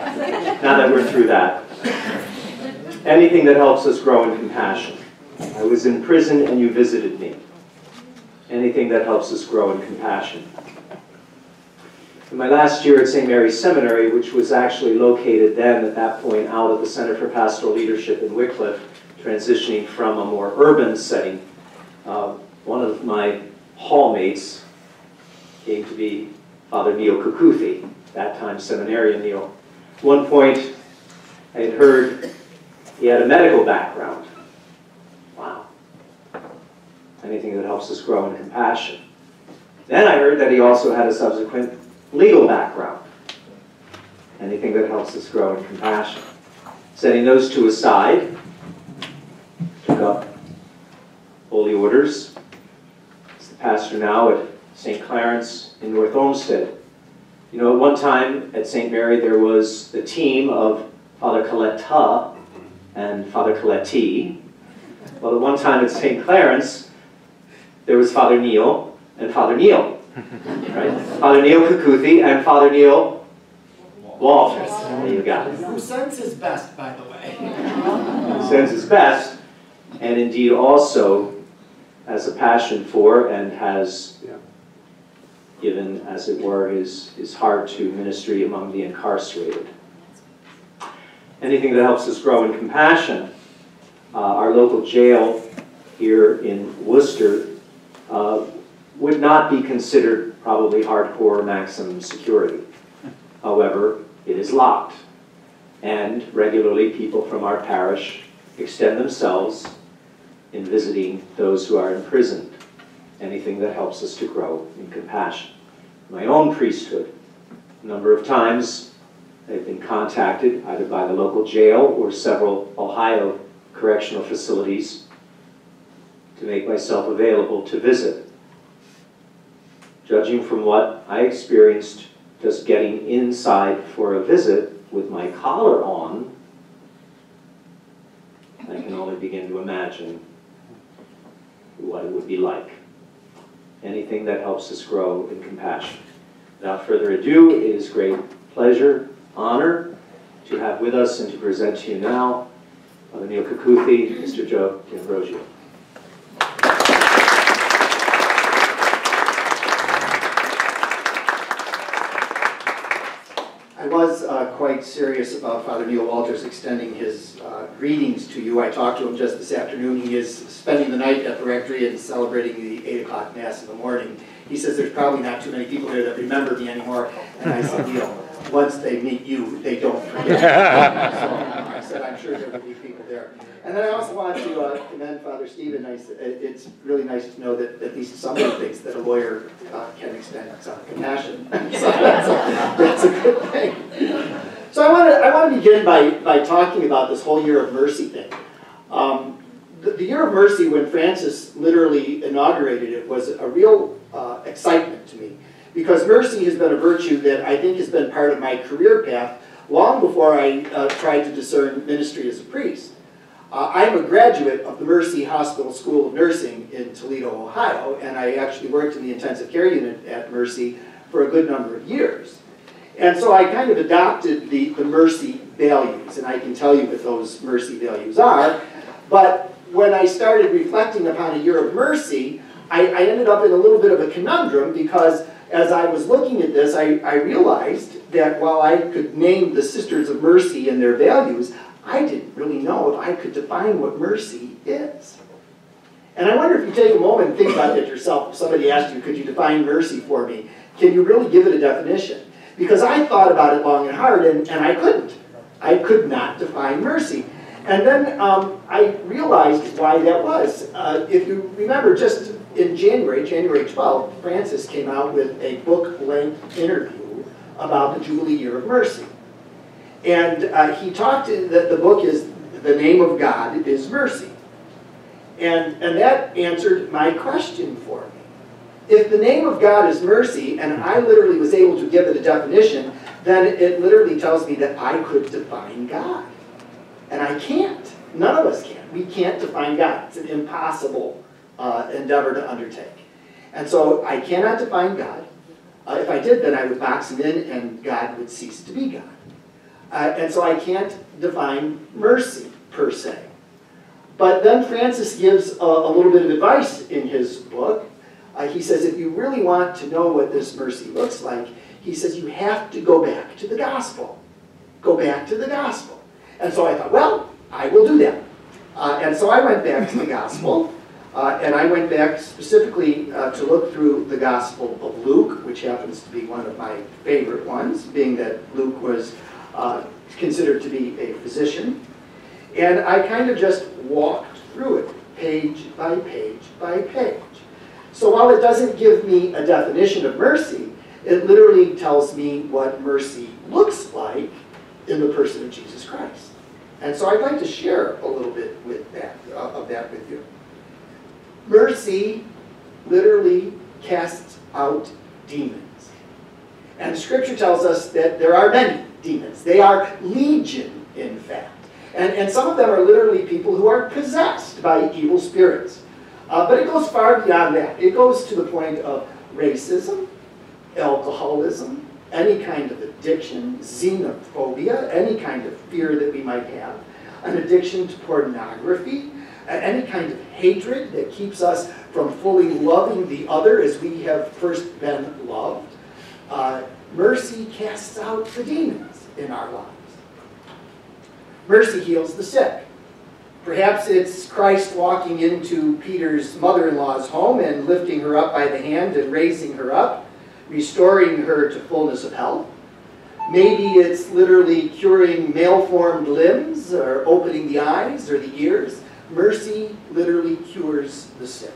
Now that we're through that. Anything that helps us grow in compassion. I was in prison and you visited me. Anything that helps us grow in compassion. In my last year at St. Mary's Seminary, which was actually located then at that point out of the Center for Pastoral Leadership in Wycliffe, transitioning from a more urban setting, one of my hallmates came to be Father Neil Kukuthi, that time seminarian Neil. At one point, I had heard he had a medical background. Wow. Anything that helps us grow in compassion. Then I heard that he also had a subsequent legal background. Anything that helps us grow in compassion. Setting those two aside, took up holy orders. He's the pastor now at St. Clarence in North Olmsted. You know, at one time at St. Mary there was the team of Father Coletta and Father Coletti. Well, at one time at St. Clarence there was Father Neil and Father Neil. Right? Father Neil Kukuthi and Father Neil Walters. There you got it. Who sends his best, by the way. Who sends his best, and indeed also has a passion for and has given, as it were, his heart to ministry among the incarcerated. Anything that helps us grow in compassion. Our local jail here in Worcester would not be considered probably hardcore maximum security. However, it is locked. And regularly people from our parish extend themselves in visiting those who are imprisoned. Anything that helps us to grow in compassion. My own priesthood, a number of times I've been contacted either by the local jail or several Ohio correctional facilities to make myself available to visit. Judging from what I experienced just getting inside for a visit with my collar on, I can only begin to imagine what it would be like. Anything that helps us grow in compassion. Without further ado, it is great pleasure, honor to have with us and to present to you now Father Neil Kukuthi, Mr. Joe D'Ambrosio. I was quite serious about Father Neil Walters extending his greetings to you. I talked to him just this afternoon. He is spending the night at the rectory and celebrating the 8 o'clock Mass in the morning. He says there's probably not too many people there that remember me anymore. And I said, Neil, once they meet you, they don't forget. So I said, I'm sure there will be people there. And then I also wanted to commend Father Stephen. It's really nice to know that at least somebody thinks that a lawyer can extend some compassion. So that's a good thing. So I want to begin by talking about this whole Year of Mercy thing. The Year of Mercy, when Francis literally inaugurated it, was a real excitement to me. Because mercy has been a virtue that I think has been part of my career path long before I tried to discern ministry as a priest. I'm a graduate of the Mercy Hospital School of Nursing in Toledo, Ohio, and I actually worked in the intensive care unit at Mercy for a good number of years. And so I kind of adopted the Mercy values, and I can tell you what those Mercy values are. But when I started reflecting upon a Year of Mercy, I ended up in a little bit of a conundrum, because as I was looking at this, I realized that while I could name the Sisters of Mercy and their values, I didn't really know if I could define what mercy is. And I wonder if you take a moment and think about it yourself. If somebody asked you, could you define mercy for me? Can you really give it a definition? Because I thought about it long and hard, and I couldn't. I could not define mercy. And then I realized why that was. If you remember, just in January 12th, Francis came out with a book-length interview about the Jubilee Year of Mercy. And he talked, that the book is, The Name of God is Mercy. And that answered my question for me. If the name of God is mercy, and I literally was able to give it a definition, then it literally tells me that I could define God. And I can't. None of us can. We can't define God. It's an impossible endeavor to undertake. And so I cannot define God. If I did, then I would box him in and God would cease to be God. And so I can't define mercy per se. But then Francis gives a little bit of advice in his book. He says, if you really want to know what this mercy looks like, he says you have to go back to the gospel. Go back to the gospel. And so I thought, well, I will do that. And so I went back to the gospel. And I went back specifically to look through the Gospel of Luke, which happens to be one of my favorite ones, being that Luke was considered to be a physician. And I kind of just walked through it, page by page by page. So while it doesn't give me a definition of mercy, it literally tells me what mercy looks like in the person of Jesus Christ. And so I'd like to share a little bit with that, of that with you. Mercy literally casts out demons. And Scripture tells us that there are many demons. They are legion, in fact. And some of them are literally people who are possessed by evil spirits. But it goes far beyond that. It goes to the point of racism, alcoholism, any kind of addiction, xenophobia, any kind of fear that we might have, an addiction to pornography, any kind of hatred that keeps us from fully loving the other as we have first been loved. Mercy casts out the demons in our lives. Mercy heals the sick. Perhaps it's Christ walking into Peter's mother-in-law's home and lifting her up by the hand and raising her up, restoring her to fullness of health. Maybe it's literally curing malformed limbs or opening the eyes or the ears. Mercy literally cures the sick.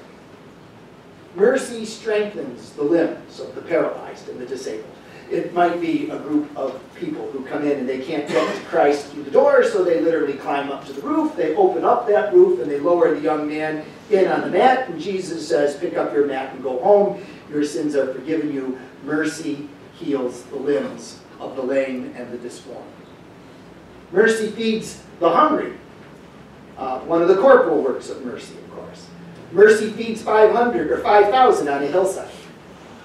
Mercy strengthens the limbs of the paralyzed and the disabled. It might be a group of people who come in and they can't get to Christ through the door, so they literally climb up to the roof, they open up that roof, and they lower the young man in on the mat, and Jesus says, pick up your mat and go home. Your sins are forgiven you. Mercy heals the limbs of the lame and the disformed. Mercy feeds the hungry. One of the corporal works of mercy, of course. Mercy feeds 500 or 5,000 on a hillside.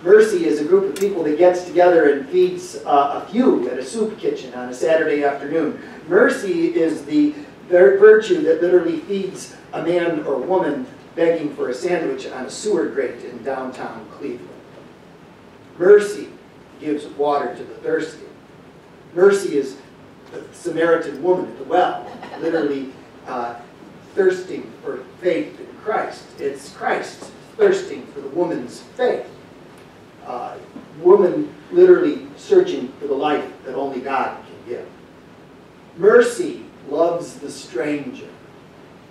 Mercy is a group of people that gets together and feeds a few at a soup kitchen on a Saturday afternoon. Mercy is the virtue that literally feeds a man or woman begging for a sandwich on a sewer grate in downtown Cleveland. Mercy gives water to the thirsty. Mercy is the Samaritan woman at the well, literally thirsting for faith in Christ. It's Christ thirsting for the woman's faith. Woman literally searching for the life that only God can give. Mercy loves the stranger.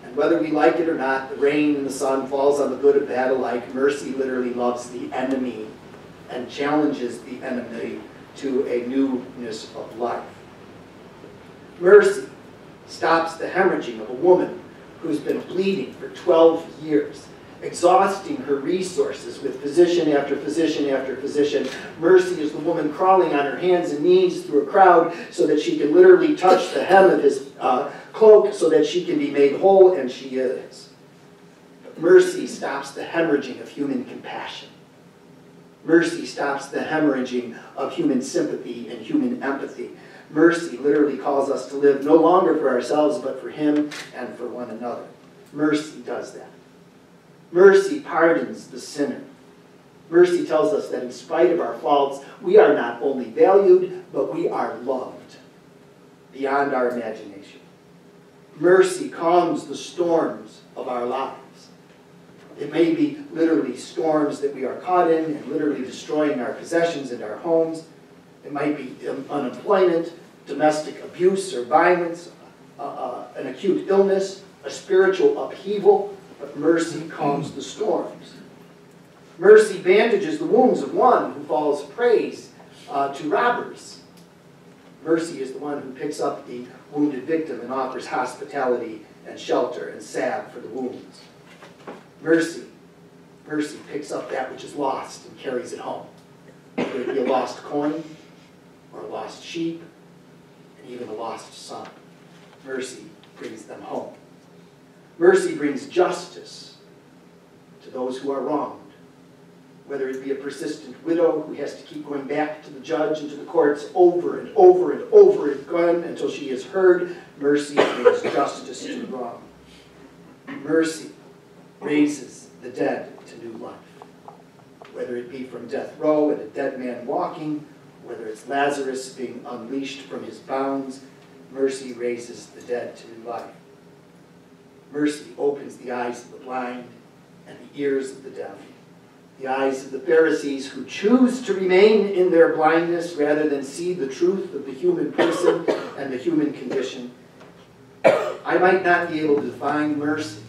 And whether we like it or not, the rain and the sun falls on the good and bad alike. Mercy literally loves the enemy and challenges the enemy to a newness of life. Mercy stops the hemorrhaging of a woman who's been bleeding for 12 years, exhausting her resources with physician after physician after physician. Mercy is the woman crawling on her hands and knees through a crowd so that she can literally touch the hem of his cloak so that she can be made whole, and she is. But mercy stops the hemorrhaging of human compassion. Mercy stops the hemorrhaging of human sympathy and human empathy. Mercy literally calls us to live no longer for ourselves, but for Him and for one another. Mercy does that. Mercy pardons the sinner. Mercy tells us that in spite of our faults, we are not only valued, but we are loved beyond our imagination. Mercy calms the storms of our lives. It may be literally storms that we are caught in and literally destroying our possessions and our homes. It might be unemployment, domestic abuse or violence, an acute illness, a spiritual upheaval. But mercy calms the storms. Mercy bandages the wounds of one who falls prey to robbers. Mercy is the one who picks up the wounded victim and offers hospitality and shelter and salve for the wounds. Mercy picks up that which is lost and carries it home. Whether it be a lost coin or a lost sheep and even a lost son. Mercy brings them home. Mercy brings justice to those who are wronged. whether it be a persistent widow who has to keep going back to the judge and to the courts over and over and over again until she is heard. Mercy brings justice to wrong. Mercy raises the dead to new life, whether it be from death row and a dead man walking, whether it's Lazarus being unleashed from his bounds. Mercy raises the dead to new life. Mercy opens the eyes of the blind and the ears of the deaf, the eyes of the Pharisees who choose to remain in their blindness rather than see the truth of the human person and the human condition. I might not be able to define mercy,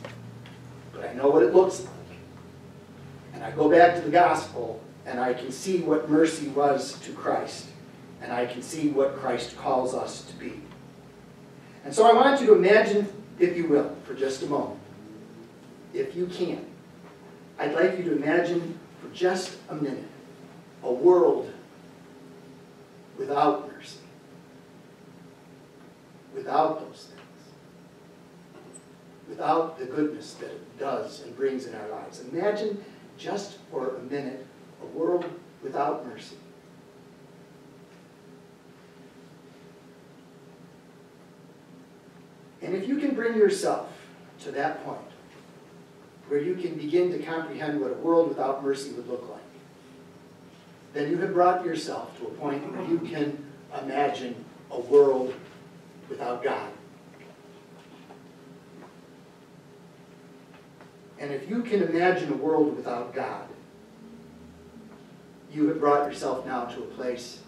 but I know what it looks like. And I go back to the gospel, and I can see what mercy was to Christ, and I can see what Christ calls us to be. And so I want you to imagine, if you will, for just a moment, if you can, I'd like you to imagine for just a minute a world without mercy, without those things, without the goodness that it does and brings in our lives. Imagine just for a minute a world without mercy. And if you can bring yourself to that point where you can begin to comprehend what a world without mercy would look like, then you have brought yourself to a point where you can imagine a world without God. And if you can imagine a world without God, you have brought yourself now to a place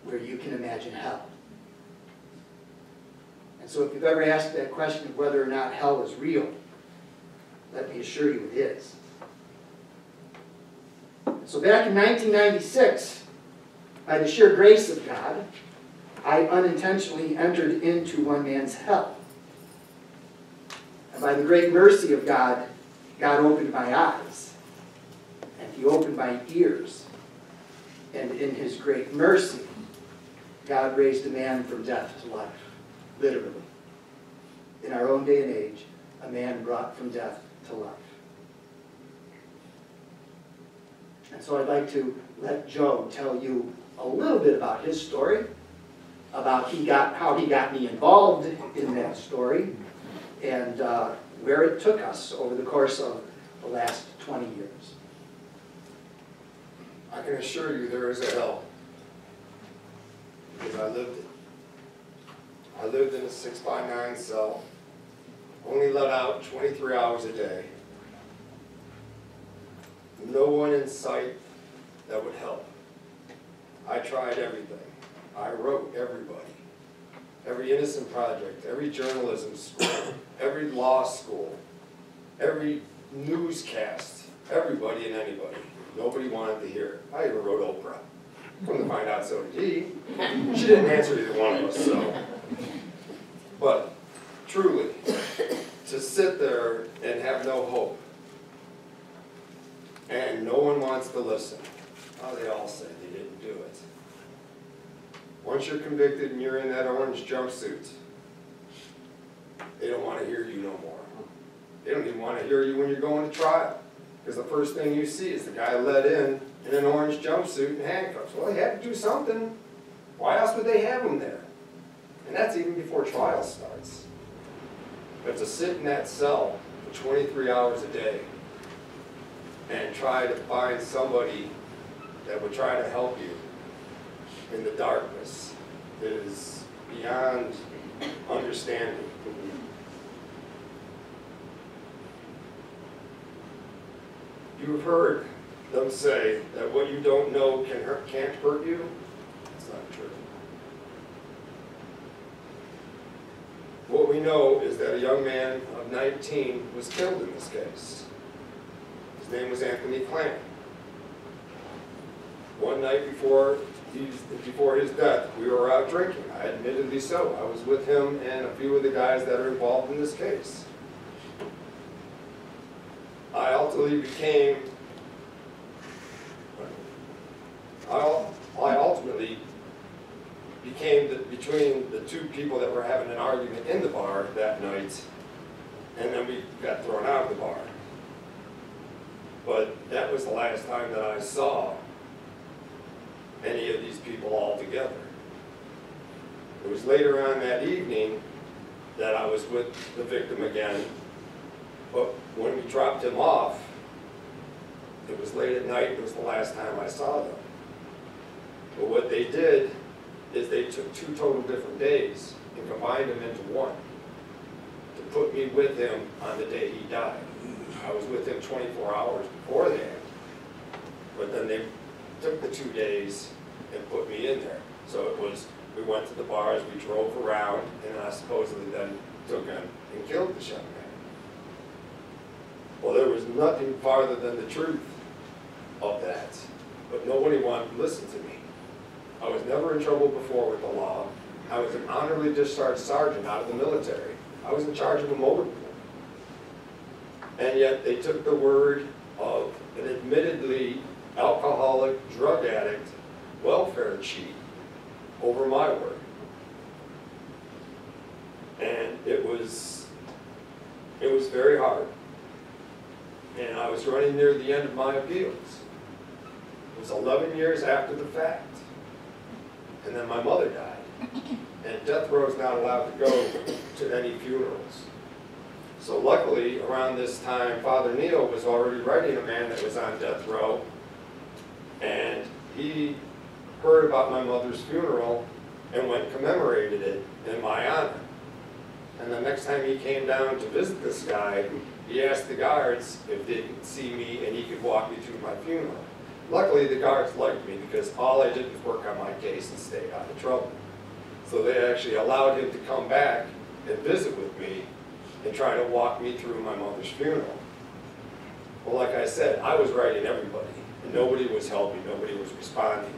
where you can imagine hell. And so if you've ever asked that question of whether or not hell is real, let me assure you it is. So back in 1996, by the sheer grace of God, I unintentionally entered into one man's hell. And by the great mercy of God, God opened my eyes, and He opened my ears. And in His great mercy, God raised a man from death to life, literally. In our own day and age, a man brought from death to life. And so I'd like to let Joe tell you a little bit about his story, about how he got me involved in that story, and where it took us over the course of the last 20 years. I can assure you there is a hell, because I lived it. I lived in a 6x9 cell, only let out 23 hours a day. No one in sight that would help. I tried everything. I wrote everybody. Every innocent project, every journalism school, every law school, every newscast, everybody and anybody. Nobody wanted to hear it. I even wrote Oprah. Come to find out, so did he. She didn't answer either one of us, so. But truly, to sit there and have no hope, and no one wants to listen. Oh, they all say they didn't do it. Once you're convicted and you're in that orange jumpsuit, they don't want to hear you no more. They don't even want to hear you when you're going to trial. Because the first thing you see is the guy led in an orange jumpsuit and handcuffs. Well, they had to do something. Why else would they have him there? And that's even before trial starts. But to sit in that cell for 23 hours a day and try to find somebody that would try to help you in the darkness is beyond understanding. You've heard them say that what you don't know can't hurt you. It's not true. What we know is that a young man of 19 was killed in this case. His name was Anthony Clan. One night before his death, we were out drinking. Admittedly so. I was with him and a few of the guys that are involved in this case. I ultimately became between the two people that were having an argument in the bar that night, and then we got thrown out of the bar. But that was the last time that I saw any of these people all together. It was later on that evening that I was with the victim again, but when we dropped him off, it was late at night, it was the last time I saw them. But what they did is they took 2 total different days and combined them into one to put me with him on the day he died. I was with him 24 hours before that, but then they took the 2 days and put me in there. So it was, we went to the bars, we drove around, and I supposedly then took him and killed the young man. Well, there was nothing farther than the truth of that, but nobody wanted to listen to me. I was never in trouble before with the law. I was an honorably discharged sergeant out of the military. I was in charge of a motor pool. And yet they took the word of an admittedly alcoholic, drug addict, welfare cheat over my word. And it was very hard. And I was running near the end of my appeals. It was 11 years after the fact. And then my mother died. And death row is not allowed to go to any funerals. So luckily, around this time, Father Neil was already writing a man that was on death row. And he heard about my mother's funeral and went and commemorated it in my honor. And the next time he came down to visit this guy, he asked the guards if they could see me and he could walk me through my funeral. Luckily, the guards liked me because all I did was work on my case and stay out of trouble. So they actually allowed him to come back and visit with me and try to walk me through my mother's funeral. Well, like I said, I was writing everybody, and nobody was helping, nobody was responding.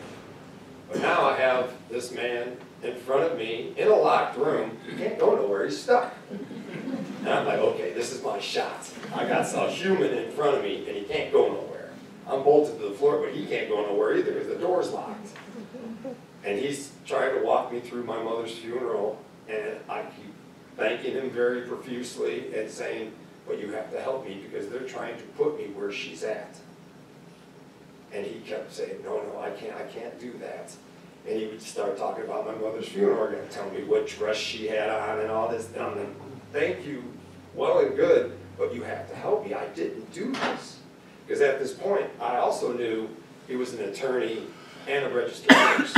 But now I have this man in front of me in a locked room. He can't go nowhere, he's stuck. And I'm like, okay, this is my shot. I got some human in front of me, and he can't go nowhere. I'm bolted to the floor, but he can't go nowhere either because the door's locked. And he's trying to walk me through my mother's funeral, and I keep thanking him very profusely and saying, well, you have to help me because they're trying to put me where she's at. And he kept saying, no, I can't do that. And he would start talking about my mother's funeral and tell me what dress she had on and all this. And I'm like, thank you, well and good, but you have to help me. I didn't do this. Because at this point, I also knew he was an attorney and a registered nurse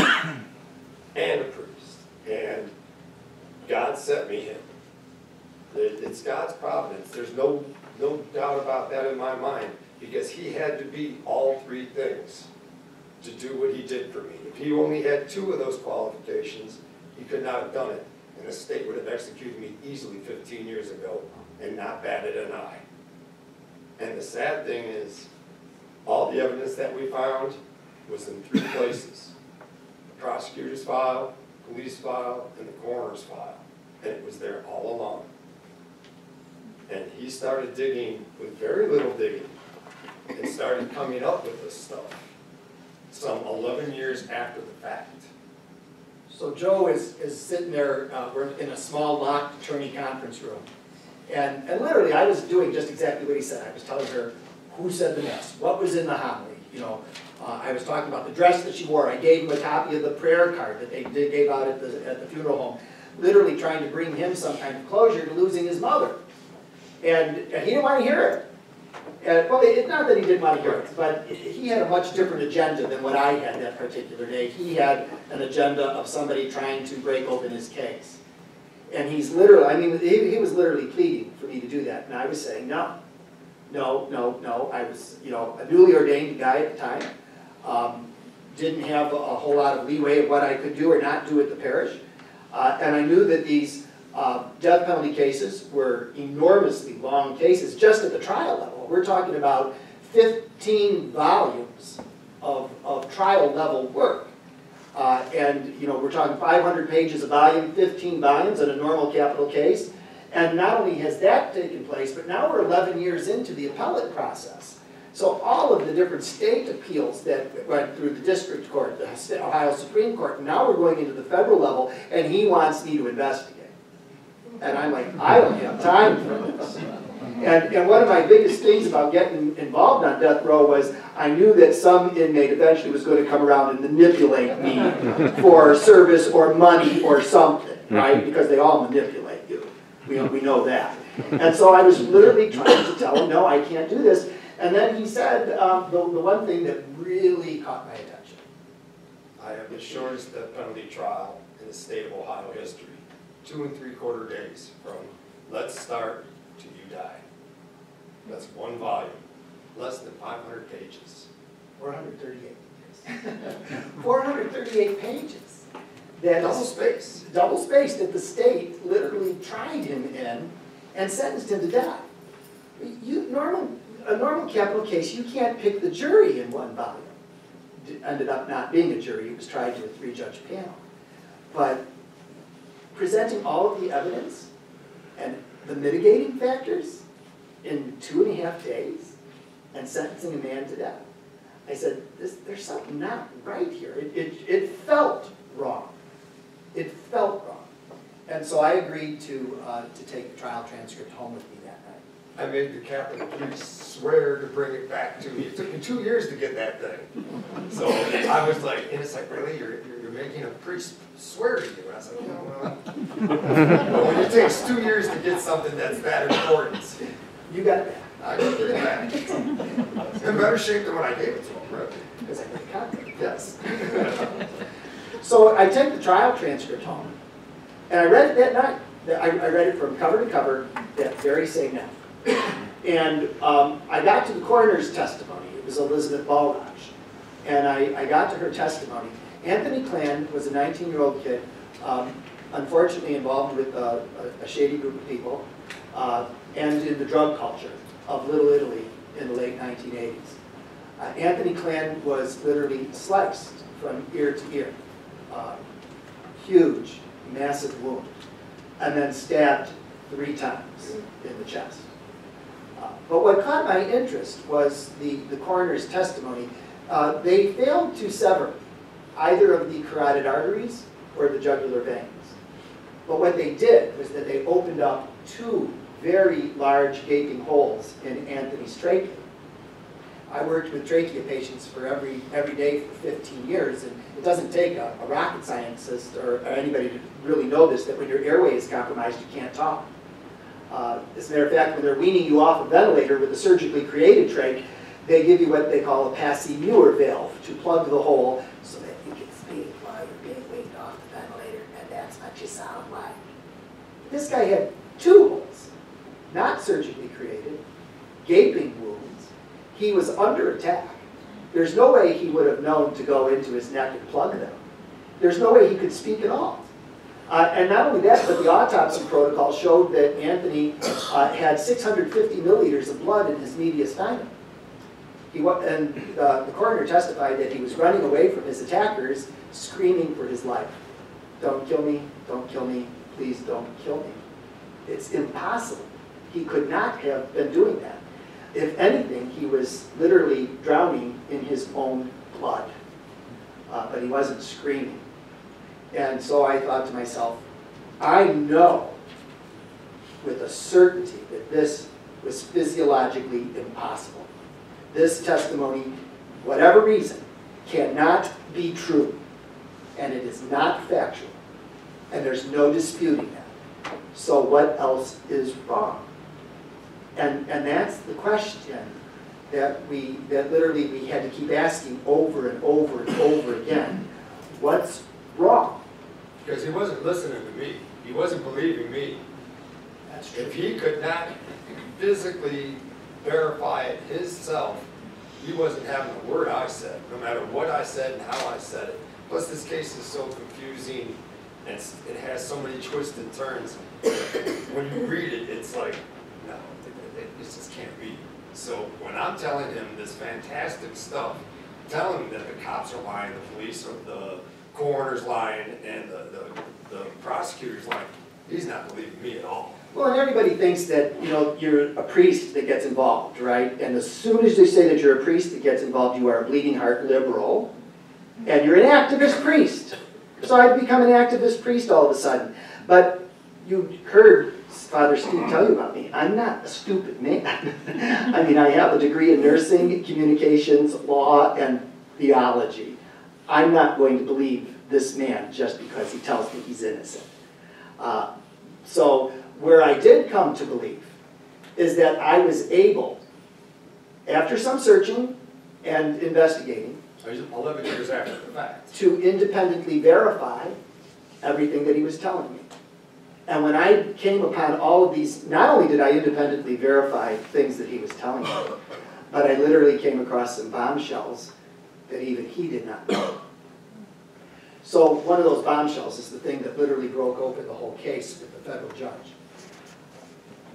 and a priest. And God sent me him. It's God's providence. There's no doubt about that in my mind, because he had to be all 3 things to do what he did for me. If he only had 2 of those qualifications, he could not have done it. And the state would have executed me easily 15 years ago and not batted an eye. And the sad thing is, all the evidence that we found was in 3 places. The prosecutor's file, police file, and the coroner's file. And it was there all along. And he started digging with very little digging and started coming up with this stuff some 11 years after the fact. So Joe is sitting there, we're in a small locked attorney conference room. And literally, I was doing just exactly what he said. I was telling her who said the mass, what was in the homily. You know, I was talking about the dress that she wore. I gave him a copy of the prayer card that they gave out at the funeral home, literally trying to bring him some kind of closure to losing his mother. And he didn't want to hear it. Well, it's not that he didn't want to hear it, but he had a much different agenda than what I had that particular day. He had an agenda of somebody trying to break open his case. And he's literally, I mean, he was literally pleading for me to do that. And I was saying, no. I was, you know, a newly ordained guy at the time. Didn't have a whole lot of leeway of what I could do or not do at the parish. And I knew that these death penalty cases were enormously long cases just at the trial level. We're talking about 15 volumes of trial level work. And, you know, we're talking 500 pages a volume, 15 volumes in a normal capital case. And not only has that taken place, but now we're 11 years into the appellate process. So all of the different state appeals that went through the district court, the Ohio Supreme Court, now we're going into the federal level, and he wants me to investigate. And I'm like, I don't have time for this. And one of my biggest things about getting involved on death row was I knew that some inmate eventually was going to come around and manipulate me for service or money or something, right? Because they all manipulate you. We know that. And so I was literally trying to tell him, no, I can't do this. And then he said the one thing that really caught my attention. I have the shortest death penalty trial in the state of Ohio history. 2 3/4 days from let's start to you die. That's one volume, less than 500 pages. 438 pages. 438 pages. That Double space. Double spaced that the state literally tried him in and sentenced him to death. A normal capital case, you can't pick the jury in one volume. It ended up not being a jury, it was tried to a 3-judge panel. But presenting all of the evidence and the mitigating factors in 2.5 days and sentencing a man to death. I said, there's something not right here. It felt wrong. It felt wrong. And so I agreed to take the trial transcript home with me that night. I made the captain of police swear to bring it back to me. It took me 2 years to get that thing. So I was like, and it's like, really? You're making a priest swear to you? And I was like, well. But when it takes 2 years to get something that's that important, You got it. I can get it back. In better shape than when I gave it to him, really. Because I got the contract. Yes. So I took the trial transcript home, and I read it that night. I read it from cover to cover that very same night. And I got to the coroner's testimony. It was Elizabeth Baldach. And I got to her testimony. Anthony Klan was a 19-year-old kid, unfortunately involved with a shady group of people, and in the drug culture of Little Italy in the late 1980s. Anthony Klan was literally sliced from ear to ear. Huge, massive wound. And then stabbed 3 times in the chest. But what caught my interest was the coroner's testimony. They failed to sever either of the carotid arteries or the jugular veins. But what they did was that they opened up 2 very large gaping holes in Anthony's trachea. I worked with trachea patients for every day for 15 years, and it doesn't take a rocket scientist or anybody to really know this, that when your airway is compromised, you can't talk. As a matter of fact, when they're weaning you off a ventilator with a surgically created trach, they give you what they call a Passy-Muir valve to plug the hole so that you can speak while you're being weaned off the ventilator, and that's what you sound like. This guy had 2 holes, not surgically created, gaping wounds. He was under attack. There's no way he would have known to go into his neck and plug them. There's no way he could speak at all. And not only that, but the autopsy protocol showed that Anthony had 650 milliliters of blood in his mediastinum. The coroner testified that he was running away from his attackers, screaming for his life. Don't kill me, please don't kill me. It's impossible. He could not have been doing that. If anything, he was literally drowning in his own blood. But he wasn't screaming. And so I thought to myself, I know with a certainty that this was physiologically impossible. This testimony, whatever reason, cannot be true. And it is not factual. And there's no disputing that. So what else is wrong? And that's the question that literally we had to keep asking over and over and over again. What's wrong? Because he wasn't listening to me. He wasn't believing me. That's true. If he could not physically verify it himself, he wasn't having a word I said, no matter what I said and how I said it. Plus, this case is so confusing, and it has so many twists and turns. When you read it, it's like, no, it just can't be. So when I'm telling him this fantastic stuff, telling him that the cops are lying, the police or the coroner's lying, and the prosecutor's lying, he's not believing me at all. Well, and everybody thinks that, you're a priest that gets involved, right? And as soon as they say that you're a priest that gets involved, you are a bleeding heart liberal, and you're an activist priest. So I've become an activist priest all of a sudden. But you heard Father Steve tell you about me. I'm not a stupid man. I mean, I have a degree in nursing, communications, law, and theology. I'm not going to believe this man just because he tells me he's innocent. So where I did come to believe is that I was able, after some searching and investigating, 11 years after the fact. to independently verify everything that he was telling me. And when I came upon all of these, not only did I independently verify things that he was telling me, but I literally came across some bombshells that even he did not know. So one of those bombshells is the thing that literally broke open the whole case with the federal judge.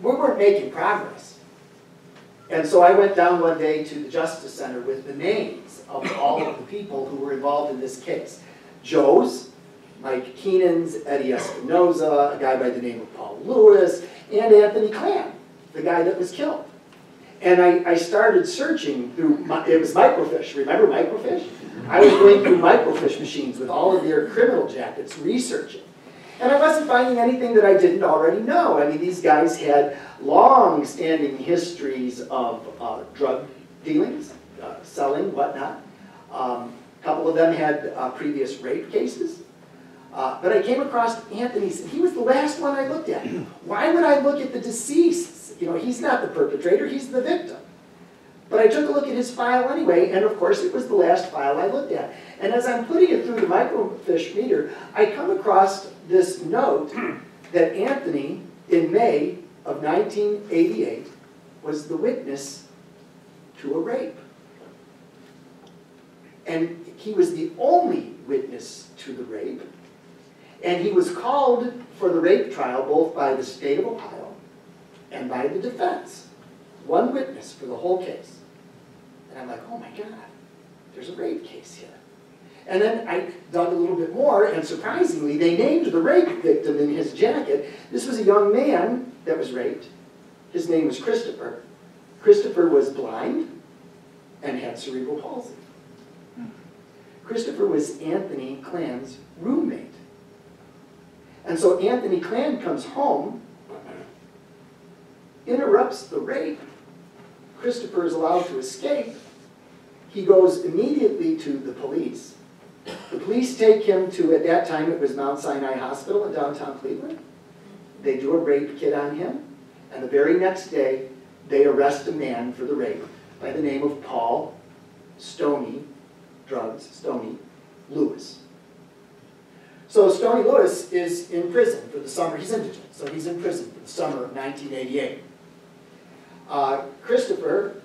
We weren't making progress. And so I went down one day to the Justice Center with the names of all of the people who were involved in this case. Joe's, Mike Keenan's, Eddie Espinoza, a guy by the name of Paul Lewis, and Anthony Clam, the guy that was killed. And I started searching through, it was microfiche, remember microfiche? I was going through microfiche machines with all of their criminal jackets, researching. And I wasn't finding anything that I didn't already know. I mean, these guys had long-standing histories of drug dealings, selling, whatnot. A couple of them had previous rape cases. But I came across Anthony's, and he was the last one I looked at. Why would I look at the deceased? You know, he's not the perpetrator, he's the victim. But I took a look at his file anyway, and of course it was the last file I looked at. And as I'm putting it through the microfiche reader, I come across this note that Anthony, in May of 1988, was the witness to a rape. And he was the only witness to the rape. And he was called for the rape trial both by the state of Ohio and by the defense. One witness for the whole case. And I'm like, oh my God, there's a rape case here. And then I dug a little bit more, and surprisingly, they named the rape victim in his jacket. This was a young man that was raped. His name was Christopher. Christopher was blind and had cerebral palsy. Christopher was Anthony Clam's roommate. And so Anthony Clam comes home, interrupts the rape. Christopher is allowed to escape. He goes immediately to the police. The police take him to, at that time it was Mount Sinai Hospital in downtown Cleveland. They do a rape kit on him, and the very next day they arrest a man for the rape by the name of Paul Stoney Lewis. So Stoney Lewis is in prison for the summer. He's indigent, so he's in prison for the summer of 1988. Christopher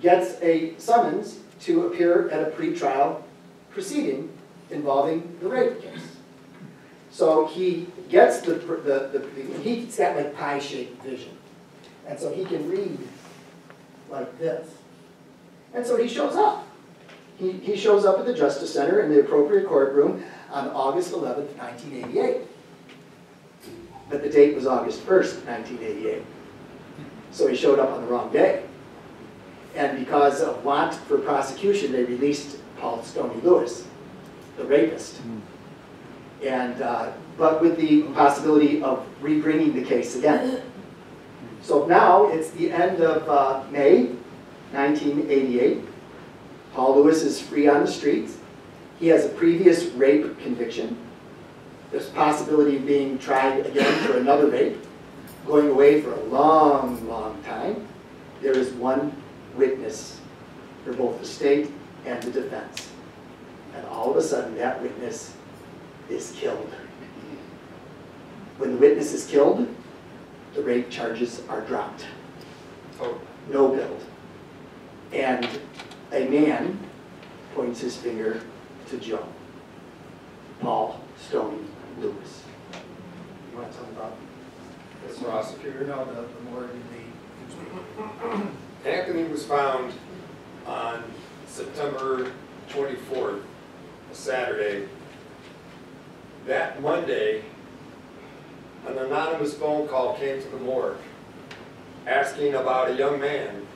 gets a summons to appear at a pretrial proceeding involving the rape case. So he gets he's got like pie-shaped vision. And so he can read like this. And so he shows up. He shows up at the Justice Center in the appropriate courtroom on August 11th, 1988. But the date was August 1st, 1988. So he showed up on the wrong day. And because of want for prosecution, they released Paul Stoney Lewis, the rapist. And, but with the possibility of rebringing the case again. So now it's the end of May 1988. Paul Lewis is free on the streets. He has a previous rape conviction. There's possibility of being tried again for another rape, going away for a long, long time. There is one witness for both the state and the defense. And all of a sudden, that witness is killed. When the witness is killed, the rape charges are dropped. No build. And a man points his finger to Joe. Paul Stoney Lewis. You want to talk about The prosecutor. No, the more in the newspaper. Anthony was found on September 24th, a Saturday. That Monday, an anonymous phone call came to the morgue asking about a young man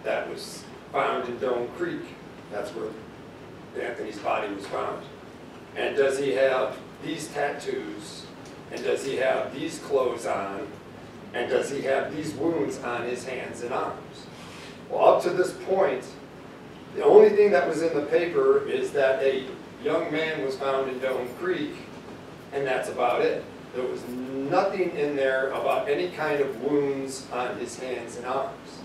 that was found in Dome Creek. That's where Anthony's body was found. And does he have these tattoos And does he have these clothes on? And does he have these wounds on his hands and arms? Well, up to this point, the only thing that was in the paper is that a young man was found in Doan Creek, and that's about it. There was nothing in there about any kind of wounds on his hands and arms.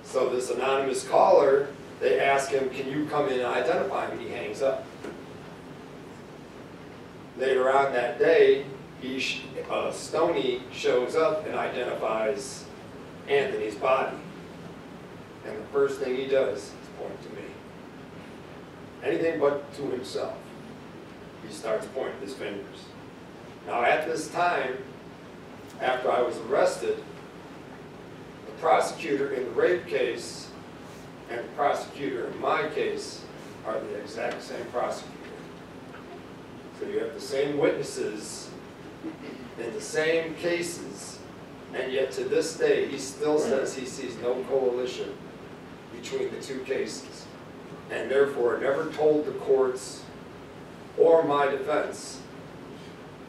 So this anonymous caller, they ask him, can you come in and identify him? He hangs up. Later on that day, Stoney shows up and identifies Anthony's body. And the first thing he does is point to me. Anything but to himself. He starts pointing his fingers. Now at this time, after I was arrested, the prosecutor in the rape case and the prosecutor in my case are the exact same prosecutor. So you have the same witnesses in the same cases, and yet to this day he still says he sees no correlation between the two cases, and therefore never told the courts or my defense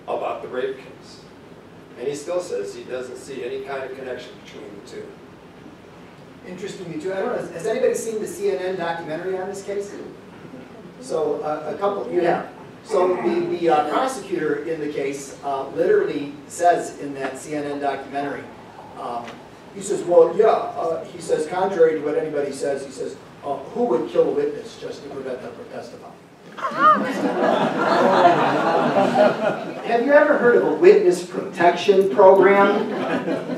about the rape case. And he still says he doesn't see any kind of connection between the two. Interestingly too, I don't know, has anybody seen the CNN documentary on this case? So a couple, you have. So the prosecutor in the case literally says in that CNN documentary, he says, well, yeah, he says, contrary to what anybody says, he says, who would kill a witness just to prevent them from testifying? Have you ever heard of a witness protection program?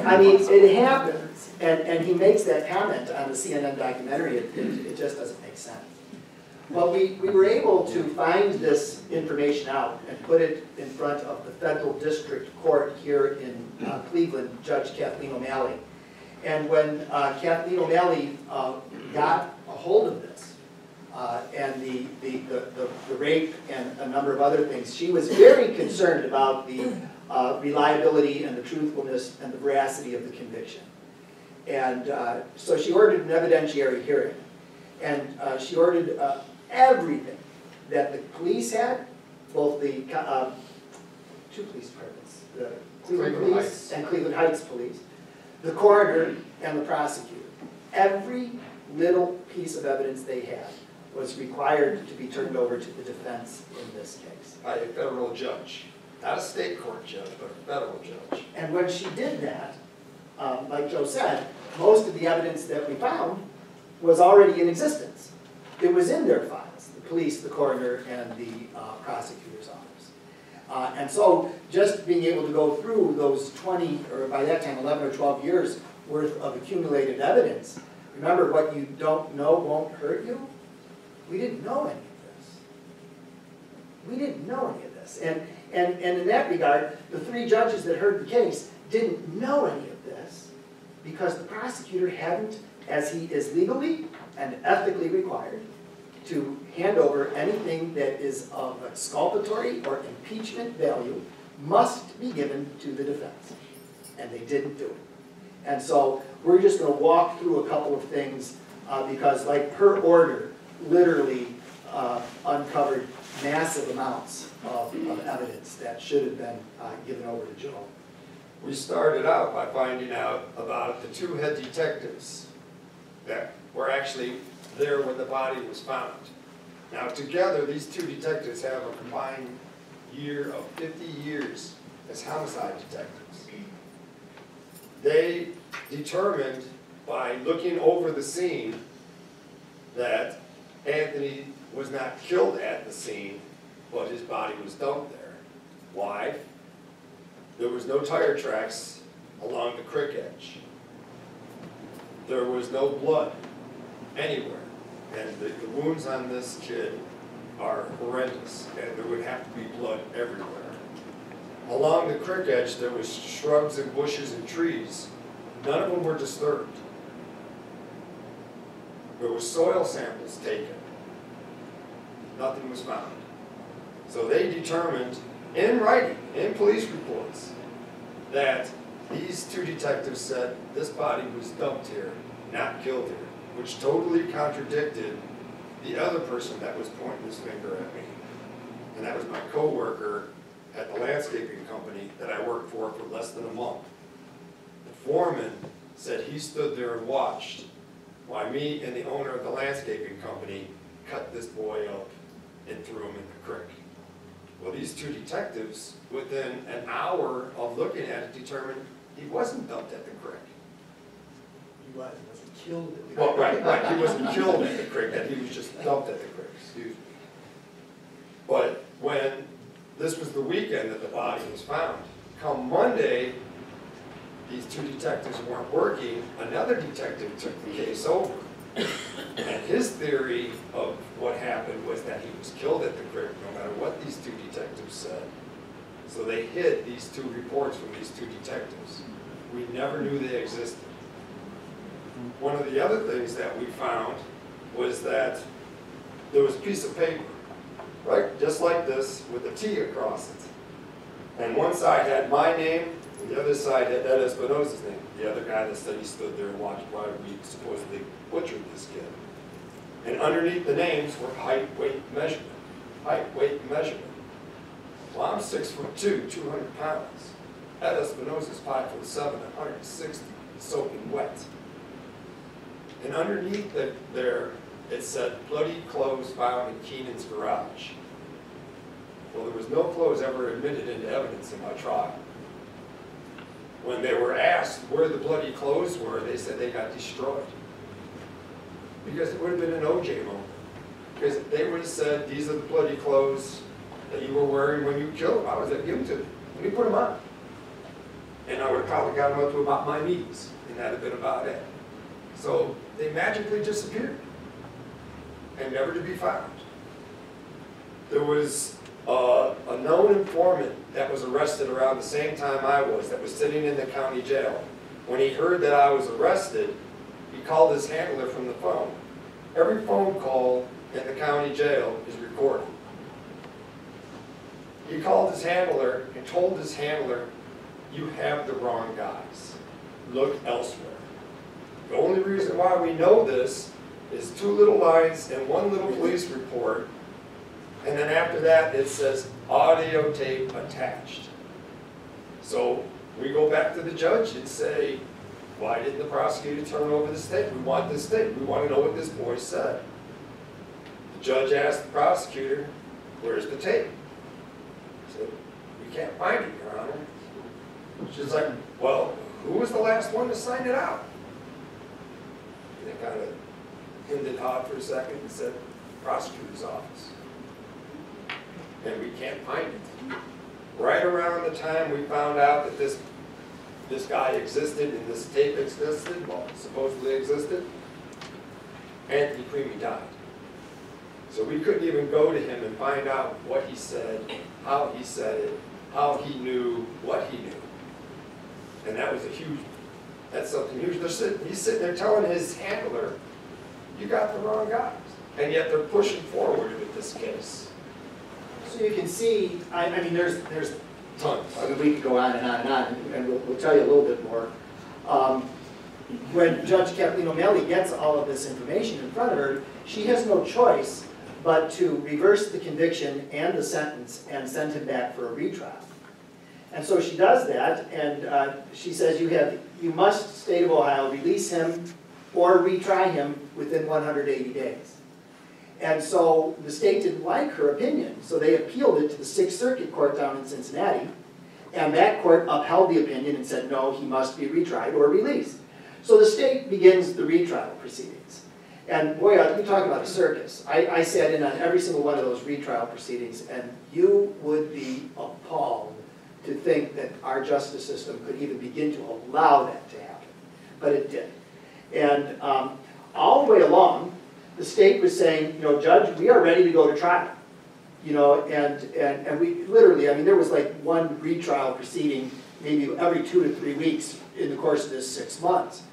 I mean, it happens, and he makes that comment on the CNN documentary. It just doesn't make sense. Well, we were able to find this information out and put it in front of the federal district court here in Cleveland, Judge Kathleen O'Malley. And when Kathleen O'Malley got a hold of this, and the rape and a number of other things, she was very concerned about the reliability and the truthfulness and the veracity of the conviction. And so she ordered an evidentiary hearing. And she ordered everything that the police had, both the two police departments, the Cleveland Police and Cleveland Heights Police, the coroner and the prosecutor. Every little piece of evidence they had was required to be turned over to the defense in this case. By a federal judge. Not a state court judge, but a federal judge. And when she did that, like Joe said, most of the evidence that we found was already in existence. It was in their files, the police, the coroner, and the prosecutor's office. And so just being able to go through those 20, or by that time 11 or 12 years worth of accumulated evidence, remember, what you don't know won't hurt you? We didn't know any of this. We didn't know any of this. And in that regard, the three judges that heard the case didn't know any of this because the prosecutor hadn't, as he is legally and ethically required, to hand over anything that is of exculpatory or impeachment value must be given to the defense. And they didn't do it. And so we're just going to walk through a couple of things because, like, her order literally uncovered massive amounts of evidence that should have been given over to Joe. We started out by finding out about the two head detectives that were actually there when the body was found. Now together, these two detectives have a combined year of 50 years as homicide detectives. They determined by looking over the scene that Anthony was not killed at the scene, but his body was dumped there. Why? There was no tire tracks along the creek edge. There was no blood anywhere. And the wounds on this kid are horrendous, and there would have to be blood everywhere. Along the creek edge, there was shrubs and bushes and trees. None of them were disturbed. There were soil samples taken. Nothing was found. So they determined, in writing, in police reports, that these two detectives said this body was dumped here, not killed here, which totally contradicted the other person that was pointing his finger at me. And that was my coworker at the landscaping company that I worked for less than a month. The foreman said he stood there and watched while me and the owner of the landscaping company cut this boy up and threw him in the creek. Well, these two detectives, within an hour of looking at it, determined he wasn't dumped at the creek. He wasn't killed at the Well, right, he wasn't killed at the creek, that he was just dumped at the creek, excuse me. But when, this was the weekend that the body was found, come Monday, these two detectives weren't working, another detective took the case over. And his theory of what happened was that he was killed at the creek, no matter what these two detectives said. So they hid these two reports from these two detectives. We never knew they existed. One of the other things that we found was that there was a piece of paper, right, just like this, with a T across it. And one side had my name, and the other side had Ed Espinosa's name, the other guy that said he stood there and watched while we supposedly butchered this kid. And underneath the names were height, weight, measurement. Height, weight, measurement. Well, I'm 6'2", 200 pounds. Ed Espinosa's 5'7", 160, soaking wet. And underneath there, it said, bloody clothes found in Keenan's garage. Well, there was no clothes ever admitted into evidence in my trial. When they were asked where the bloody clothes were, they said they got destroyed. Because it would have been an OJ moment. Because they would have said, these are the bloody clothes that you were wearing when you killed him. I was like, give them to me. Let me put them on. And I would have probably got them up to about my knees. And that would have been about it. So they magically disappeared. And never to be found. There was a known informant that was arrested around the same time I was, that was sitting in the county jail. When he heard that I was arrested, he called his handler from the phone. Every phone call in the county jail is recorded. He called his handler and told his handler, you have the wrong guys. Look elsewhere. The only reason why we know this is 2 little lines and 1 little police report. And then after that, it says audio tape attached. So we go back to the judge and say, why didn't the prosecutor turn over this tape? We want this tape. We want to know what this boy said. The judge asked the prosecutor, where's the tape? He said, we can't find it, Your Honor. She's like, well, who was the last one to sign it out? And they kind of hemmed and hawed for a second and said, prosecutor's office. And we can't find it. Right around the time we found out that this guy existed and this tape existed, well, supposedly existed, Anthony Creamy died. So we couldn't even go to him and find out what he said, how he said it, how he knew what he knew. And that was that's something huge. He's sitting there telling his handler, you got the wrong guys. And yet they're pushing forward with this case. So you can see, I mean, there's Tons. I mean, we could go on and on and on, and we'll tell you a little bit more. When Judge Kathleen O'Malley gets all of this information in front of her, she has no choice but to reverse the conviction and the sentence and send him back for a retrial. And so she does that, and she says you must, State of Ohio, release him or retry him within 180 days. And so the state didn't like her opinion, so they appealed it to the 6th Circuit Court down in Cincinnati, and that court upheld the opinion and said, no, he must be retried or released. So the state begins the retrial proceedings. And boy, you talk about a circus. I sat in on every single one of those retrial proceedings, and you would be appalled to think that our justice system could even begin to allow that to happen. But it did. And all the way along, the state was saying, you know, Judge, we are ready to go to trial. You know, and we literally, I mean, there was like one retrial proceeding maybe every 2 to 3 weeks in the course of this 6 months.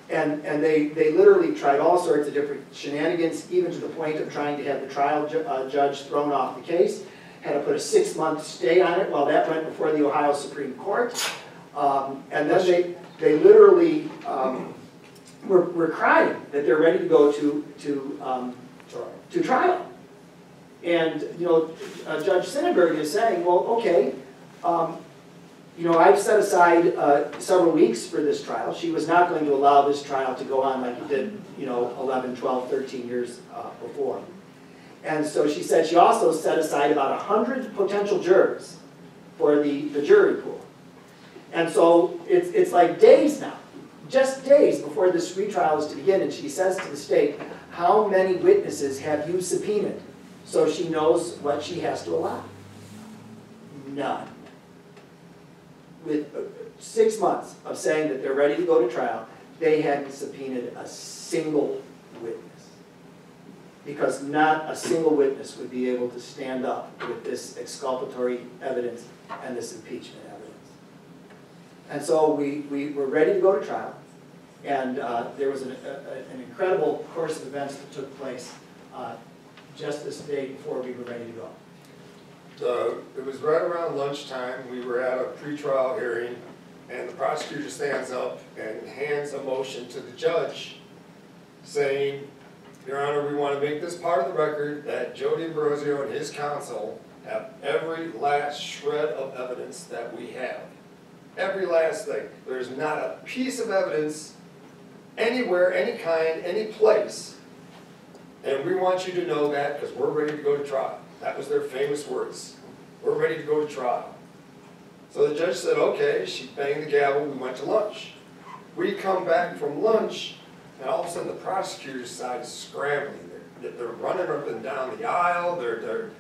And they literally tried all sorts of different shenanigans, even to the point of trying to have the trial judge thrown off the case. Had to put a 6-month stay on it while that went before the Ohio Supreme Court. And then they literally were crying that they're ready to go to trial. And, you know, Judge Sinnenberg is saying, well, okay, You know, I've set aside several weeks for this trial. She was not going to allow this trial to go on like it did, you know, 11, 12, 13 years before. And so she said she also set aside about 100 potential jurors for the jury pool. And so it's like days now, just days before this retrial is to begin, and she says to the state, how many witnesses have you subpoenaed? So she knows what she has to allow. None. With 6 months of saying that they're ready to go to trial, they hadn't subpoenaed a single witness. Because not a single witness would be able to stand up with this exculpatory evidence and this impeachment evidence. And so we were ready to go to trial, and there was an incredible course of events that took place just this day before we were ready to go. It was right around lunchtime. We were at a pretrial hearing, and the prosecutor stands up and hands a motion to the judge saying, Your Honor, we want to make this part of the record that Joe D'Ambrosio and his counsel have every last shred of evidence that we have. Every last thing. There's not a piece of evidence anywhere, any kind, any place. And we want you to know that because we're ready to go to trial. That was their famous words. We're ready to go to trial. So the judge said, okay, she banged the gavel, we went to lunch. We come back from lunch, and all of a sudden the prosecutor's side is scrambling. They're running up and down the aisle, they're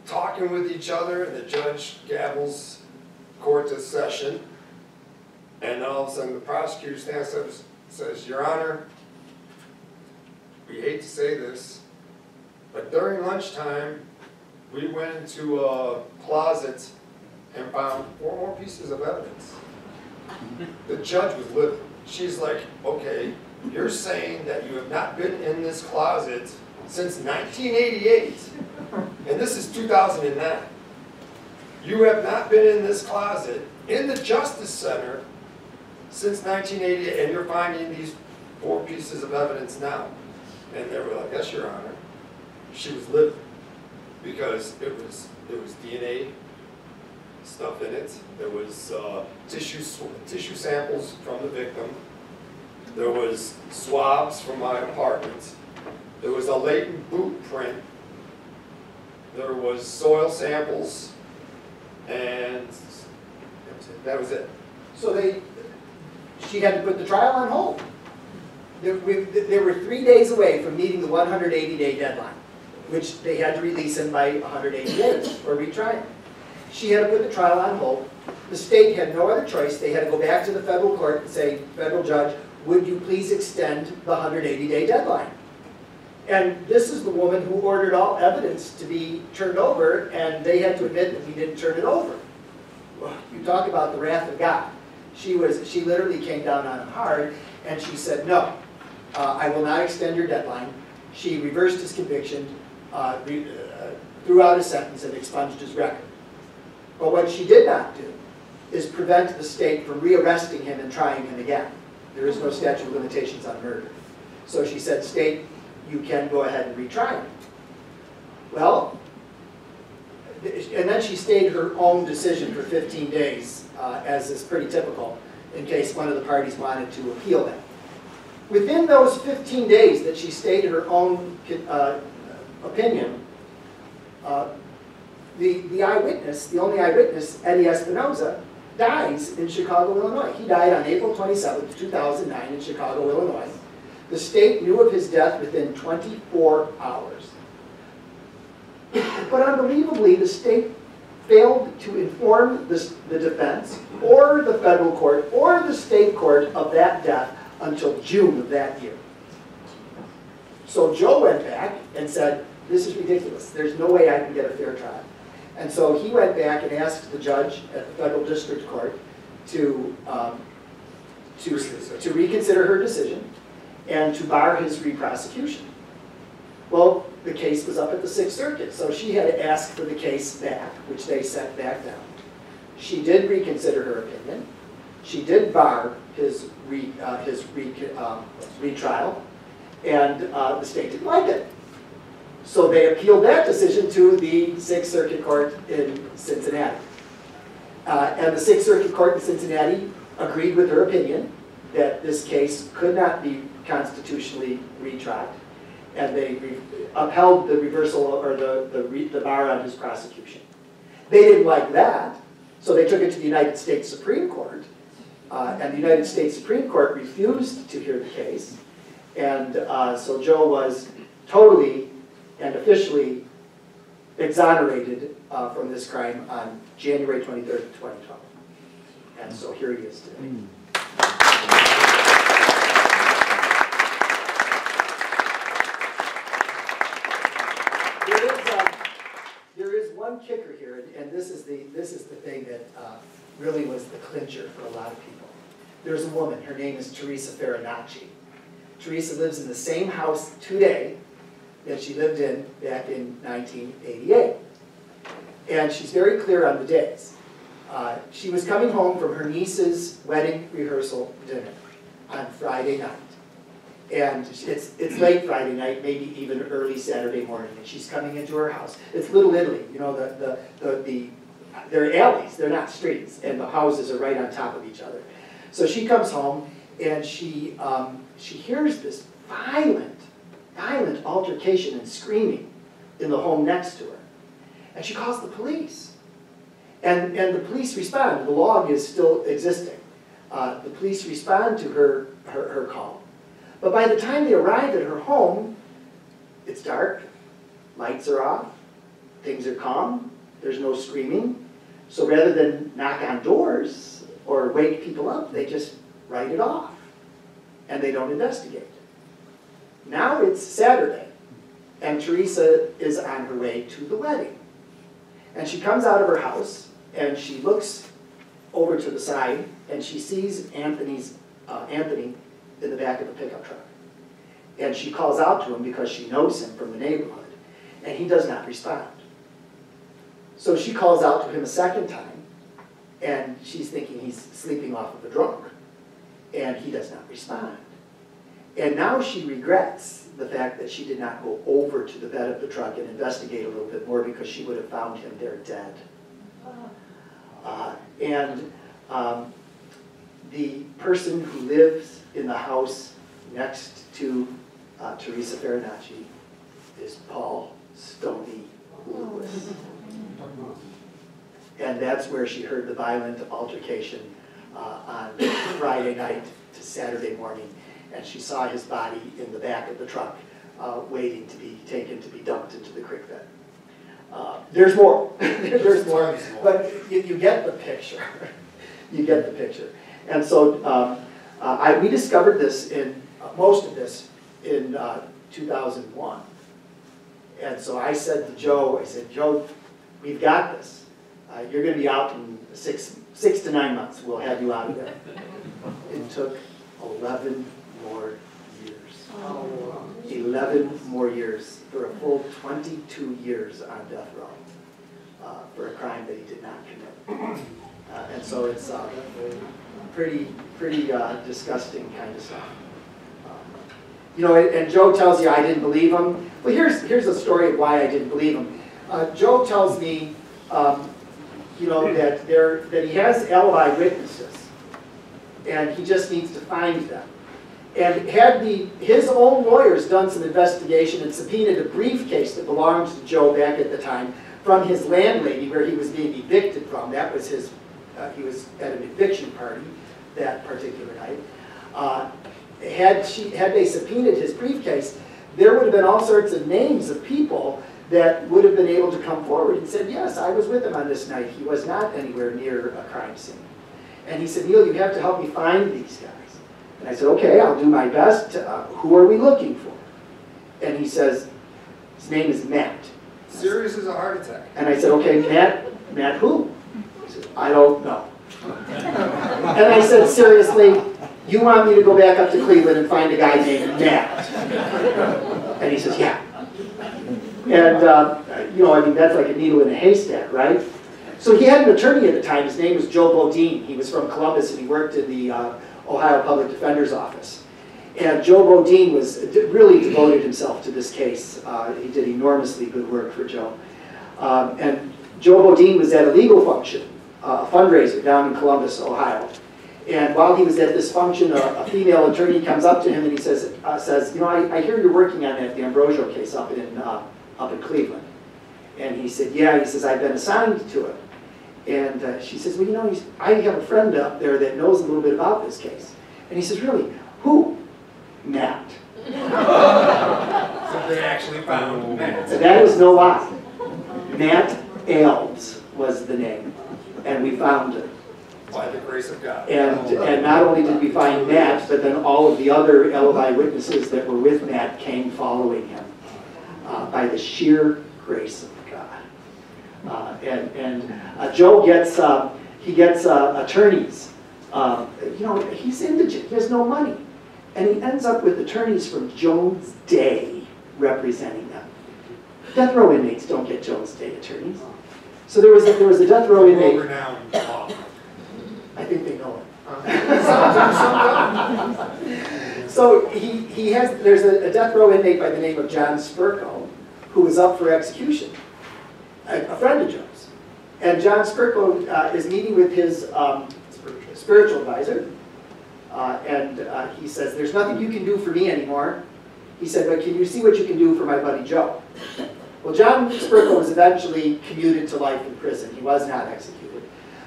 talking with each other, and the judge gavels court to session. And all of a sudden the prosecutor stands up and says, Your Honor, we hate to say this, but during lunchtime, we went into a closet and found 4 more pieces of evidence. The judge was livid. She's like, okay, you're saying that you have not been in this closet since 1988, and this is 2009. You have not been in this closet in the Justice Center since 1988, and you're finding these 4 pieces of evidence now. And they were like, yes, Your Honor. She was livid because it was DNA stuff in it. There was tissue samples from the victim. There was swabs from my apartment. There was a latent boot print. There was soil samples, and that was it. So she had to put the trial on hold. They were 3 days away from meeting the 180-day deadline, which they had to release him by 180 days for retrial. She had to put the trial on hold. The state had no other choice. They had to go back to the federal court and say, federal judge, would you please extend the 180-day deadline? And this is the woman who ordered all evidence to be turned over, and they had to admit that we didn't turn it over. Well, you talk about the wrath of God. She literally came down on him hard, and she said, no, I will not extend your deadline. She reversed his conviction, threw out his sentence, and expunged his record. But what she did not do is prevent the state from rearresting him and trying him again. There is no statute of limitations on murder. So she said, state, you can go ahead and retry him. Well, and then she stayed her own decision for 15 days, as is pretty typical, in case one of the parties wanted to appeal that. Within those 15 days that she stayed her own opinion, the eyewitness, the only eyewitness, Eddie Espinoza, dies in Chicago, Illinois. He died on April 27, 2009 in Chicago, Illinois. The state knew of his death within 24 hours. But unbelievably, the state failed to inform the defense or the federal court or the state court of that death until June of that year. So Joe went back and said, this is ridiculous. There's no way I can get a fair trial. And so he went back and asked the judge at the federal district court to reconsider her decision and to bar his re-prosecution. Well, the case was up at the 6th Circuit, so she had to ask for the case back, which they set back down. She did reconsider her opinion. She did bar his retrial, and the state didn't like it. So they appealed that decision to the 6th Circuit Court in Cincinnati. And the Sixth Circuit Court in Cincinnati agreed with her opinion that this case could not be constitutionally retried. And they upheld the reversal or the bar on his prosecution. They didn't like that, so they took it to the United States Supreme Court. And the United States Supreme Court refused to hear the case. And so Joe was totally and officially exonerated from this crime on January 23rd, 2012. And so here he is today. There is one kicker here, and this is the thing that really was the clincher for a lot of people. There's a woman, her name is Teresa Farinacci. Teresa lives in the same house today that she lived in back in 1988. And she's very clear on the days. She was coming home from her niece's wedding rehearsal dinner on Friday night. And it's late Friday night, maybe even early Saturday morning, and she's coming into her house. It's Little Italy, you know, they're alleys, they're not streets, and the houses are right on top of each other. So she comes home, and she hears this violent altercation and screaming in the home next to her. And she calls the police. And the police respond. The log is still existing. The police respond to her call. But by the time they arrive at her home, it's dark, lights are off, things are calm, there's no screaming. So rather than knock on doors or wake people up, they just write it off. And they don't investigate. Now it's Saturday, and Teresa is on her way to the wedding. And she comes out of her house, and she looks over to the side, and she sees Anthony in the back of a pickup truck. And she calls out to him because she knows him from the neighborhood, and he does not respond. So she calls out to him a second time, and she's thinking he's sleeping off of a drunk, and he does not respond. And now she regrets the fact that she did not go over to the bed of the truck and investigate a little bit more, because she would have found him there dead. The person who lives in the house next to Teresa Farinacci is Paul Stoney Lewis. And that's where she heard the violent altercation on Friday night to Saturday morning. And she saw his body in the back of the truck waiting to be taken to be dumped into the creek bed. There's more. There's more. But you get the picture. You get the picture. And so we discovered this most of this in 2001. And so I said to Joe, Joe, we've got this. You're going to be out in six to 9 months. We'll have you out of there. It took 11 more years. 11 more years for a full 22 years on death row for a crime that he did not commit. And so it's pretty disgusting kind of stuff. You know, and Joe tells you I didn't believe him. Well, here's a story of why I didn't believe him. Joe tells me, you know, that he has alibi witnesses, and he just needs to find them. And had his own lawyers done some investigation and subpoenaed a briefcase that belonged to Joe back at the time from his landlady where he was being evicted from, that was his, he was at an eviction party that particular night. Had they subpoenaed his briefcase, there would have been all sorts of names of people that would have been able to come forward and said, yes, I was with him on this night. He was not anywhere near a crime scene. And he said, Neil, you have to help me find these guys. And I said, okay, I'll do my best. Who are we looking for? And he says, his name is Matt. Serious as a heart attack. And I said, okay, Matt who? He said, I don't know. And I said, seriously, you want me to go back up to Cleveland and find a guy named Matt? And he says, yeah. And, you know, I mean, that's like a needle in a haystack, right? So he had an attorney at the time. His name was Joe Bodine. He was from Columbus, and he worked in the Ohio Public Defender's Office. And Joe Bodine really devoted himself to this case. He did enormously good work for Joe. And Joe Bodine was at a legal function a fundraiser down in Columbus, Ohio. And while he was at this function, a female attorney comes up to him and he says, you know, I hear you're working on that D'Ambrosio case up in Cleveland. And he said, yeah. He says, I've been assigned to it. And she says, well, you know, I have a friend up there that knows a little bit about this case. And he says, really? Who? Matt. So they actually found Matt. That is no lie. Matt Alves was the name. And we found him. By the grace of God. And not only did we find Matt, but then all of the other alibi witnesses that were with Matt came following him by the sheer grace of God. Joe gets attorneys. You know, he's indigent. He has no money, and he ends up with attorneys from Jones Day representing them. Death row inmates don't get Jones Day attorneys. So there was a death row inmate. World-renowned law. I think they know it. So there's a death row inmate by the name of John Spurko who is up for execution, a friend of Joe's. And John Spurko is meeting with his spiritual advisor, and he says, there's nothing you can do for me anymore. He said, but can you see what you can do for my buddy Joe? Well, John Spurko was eventually commuted to life in prison. He was not executed.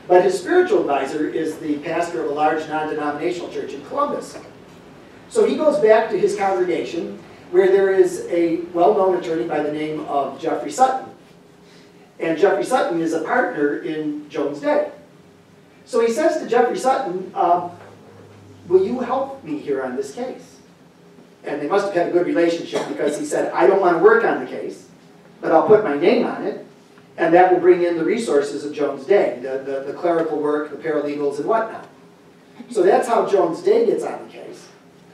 But his spiritual advisor is the pastor of a large non-denominational church in Columbus. So he goes back to his congregation where there is a well-known attorney by the name of Jeffrey Sutton. And Jeffrey Sutton is a partner in Jones Day. So he says to Jeffrey Sutton, will you help me here on this case? And they must have had a good relationship because he said, I don't want to work on the case, but I'll put my name on it. And that will bring in the resources of Jones Day, the clerical work, the paralegals, and whatnot. So that's how Jones Day gets on the case.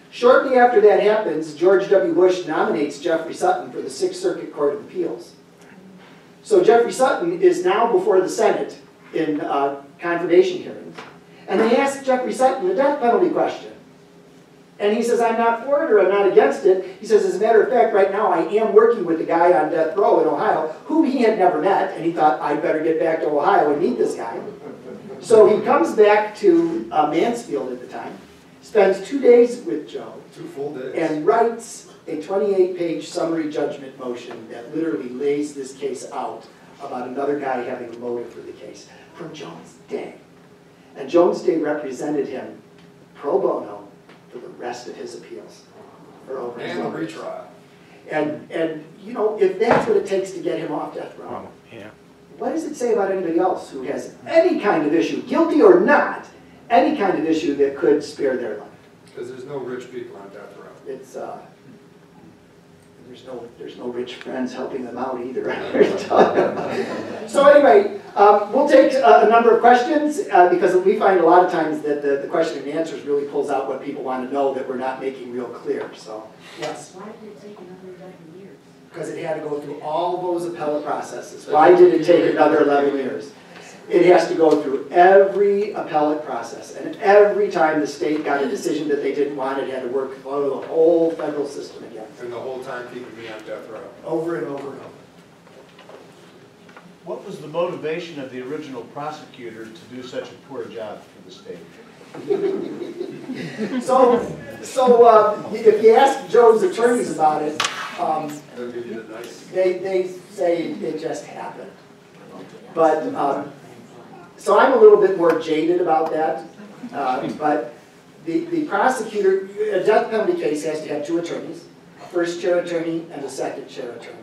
Shortly after that happens, George W. Bush nominates Jeffrey Sutton for the Sixth Circuit Court of Appeals. So Jeffrey Sutton is now before the Senate in confirmation hearings. And they ask Jeffrey Sutton the death penalty question. And he says, I'm not for it or I'm not against it. He says, as a matter of fact, right now I am working with a guy on death row in Ohio whom he had never met. And he thought, I'd better get back to Ohio and meet this guy. So he comes back to Mansfield at the time, spends 2 days with Joe. 2 full days. And writes a 28-page summary judgment motion that literally lays this case out about another guy having a motive for the case from Jones Day. And Jones Day represented him pro bono for the rest of his appeals. And the retrial. And you know, if that's what it takes to get him off death row, what does it say about anybody else who has any kind of issue, guilty or not, any kind of issue that could spare their life? Because there's no rich people on death row. It's there's no rich friends helping them out either. So anyway, we'll take a number of questions because we find a lot of times that the question and answers really pulls out what people want to know that we're not making real clear. So yes. Why did it take another 11 years? Because it had to go through all those appellate processes. Why did it take another 11 years? It has to go through every appellate process. And every time the state got a decision that they didn't want, it had to work through the whole federal system again. And the whole time keeping me on death row. Over and over and over. What was the motivation of the original prosecutor to do such a poor job for the state? So if you ask Joe's attorneys about it, They'll give you the nice. they say it just happened. But, so I'm a little bit more jaded about that. But the prosecutor, a death penalty case has to have 2 attorneys, a first chair attorney and a second chair attorney.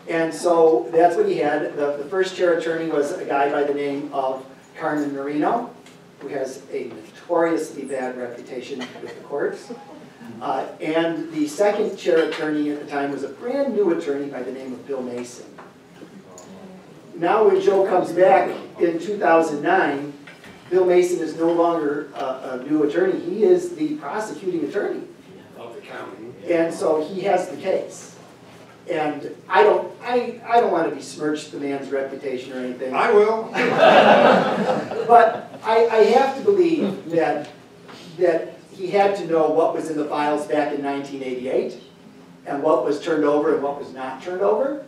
And so that's what he had. The first chair attorney was a guy by the name of Carmen Marino, who has a notoriously bad reputation with the courts. And the second chair attorney at the time was a brand new attorney by the name of Bill Mason. Now when Joe comes back in 2009, Bill Mason is no longer a new attorney. He is the prosecuting attorney. Of the county. And so he has the case. And I don't want to besmirch the man's reputation or anything. I will. But I have to believe that he had to know what was in the files back in 1988 and what was turned over and what was not turned over.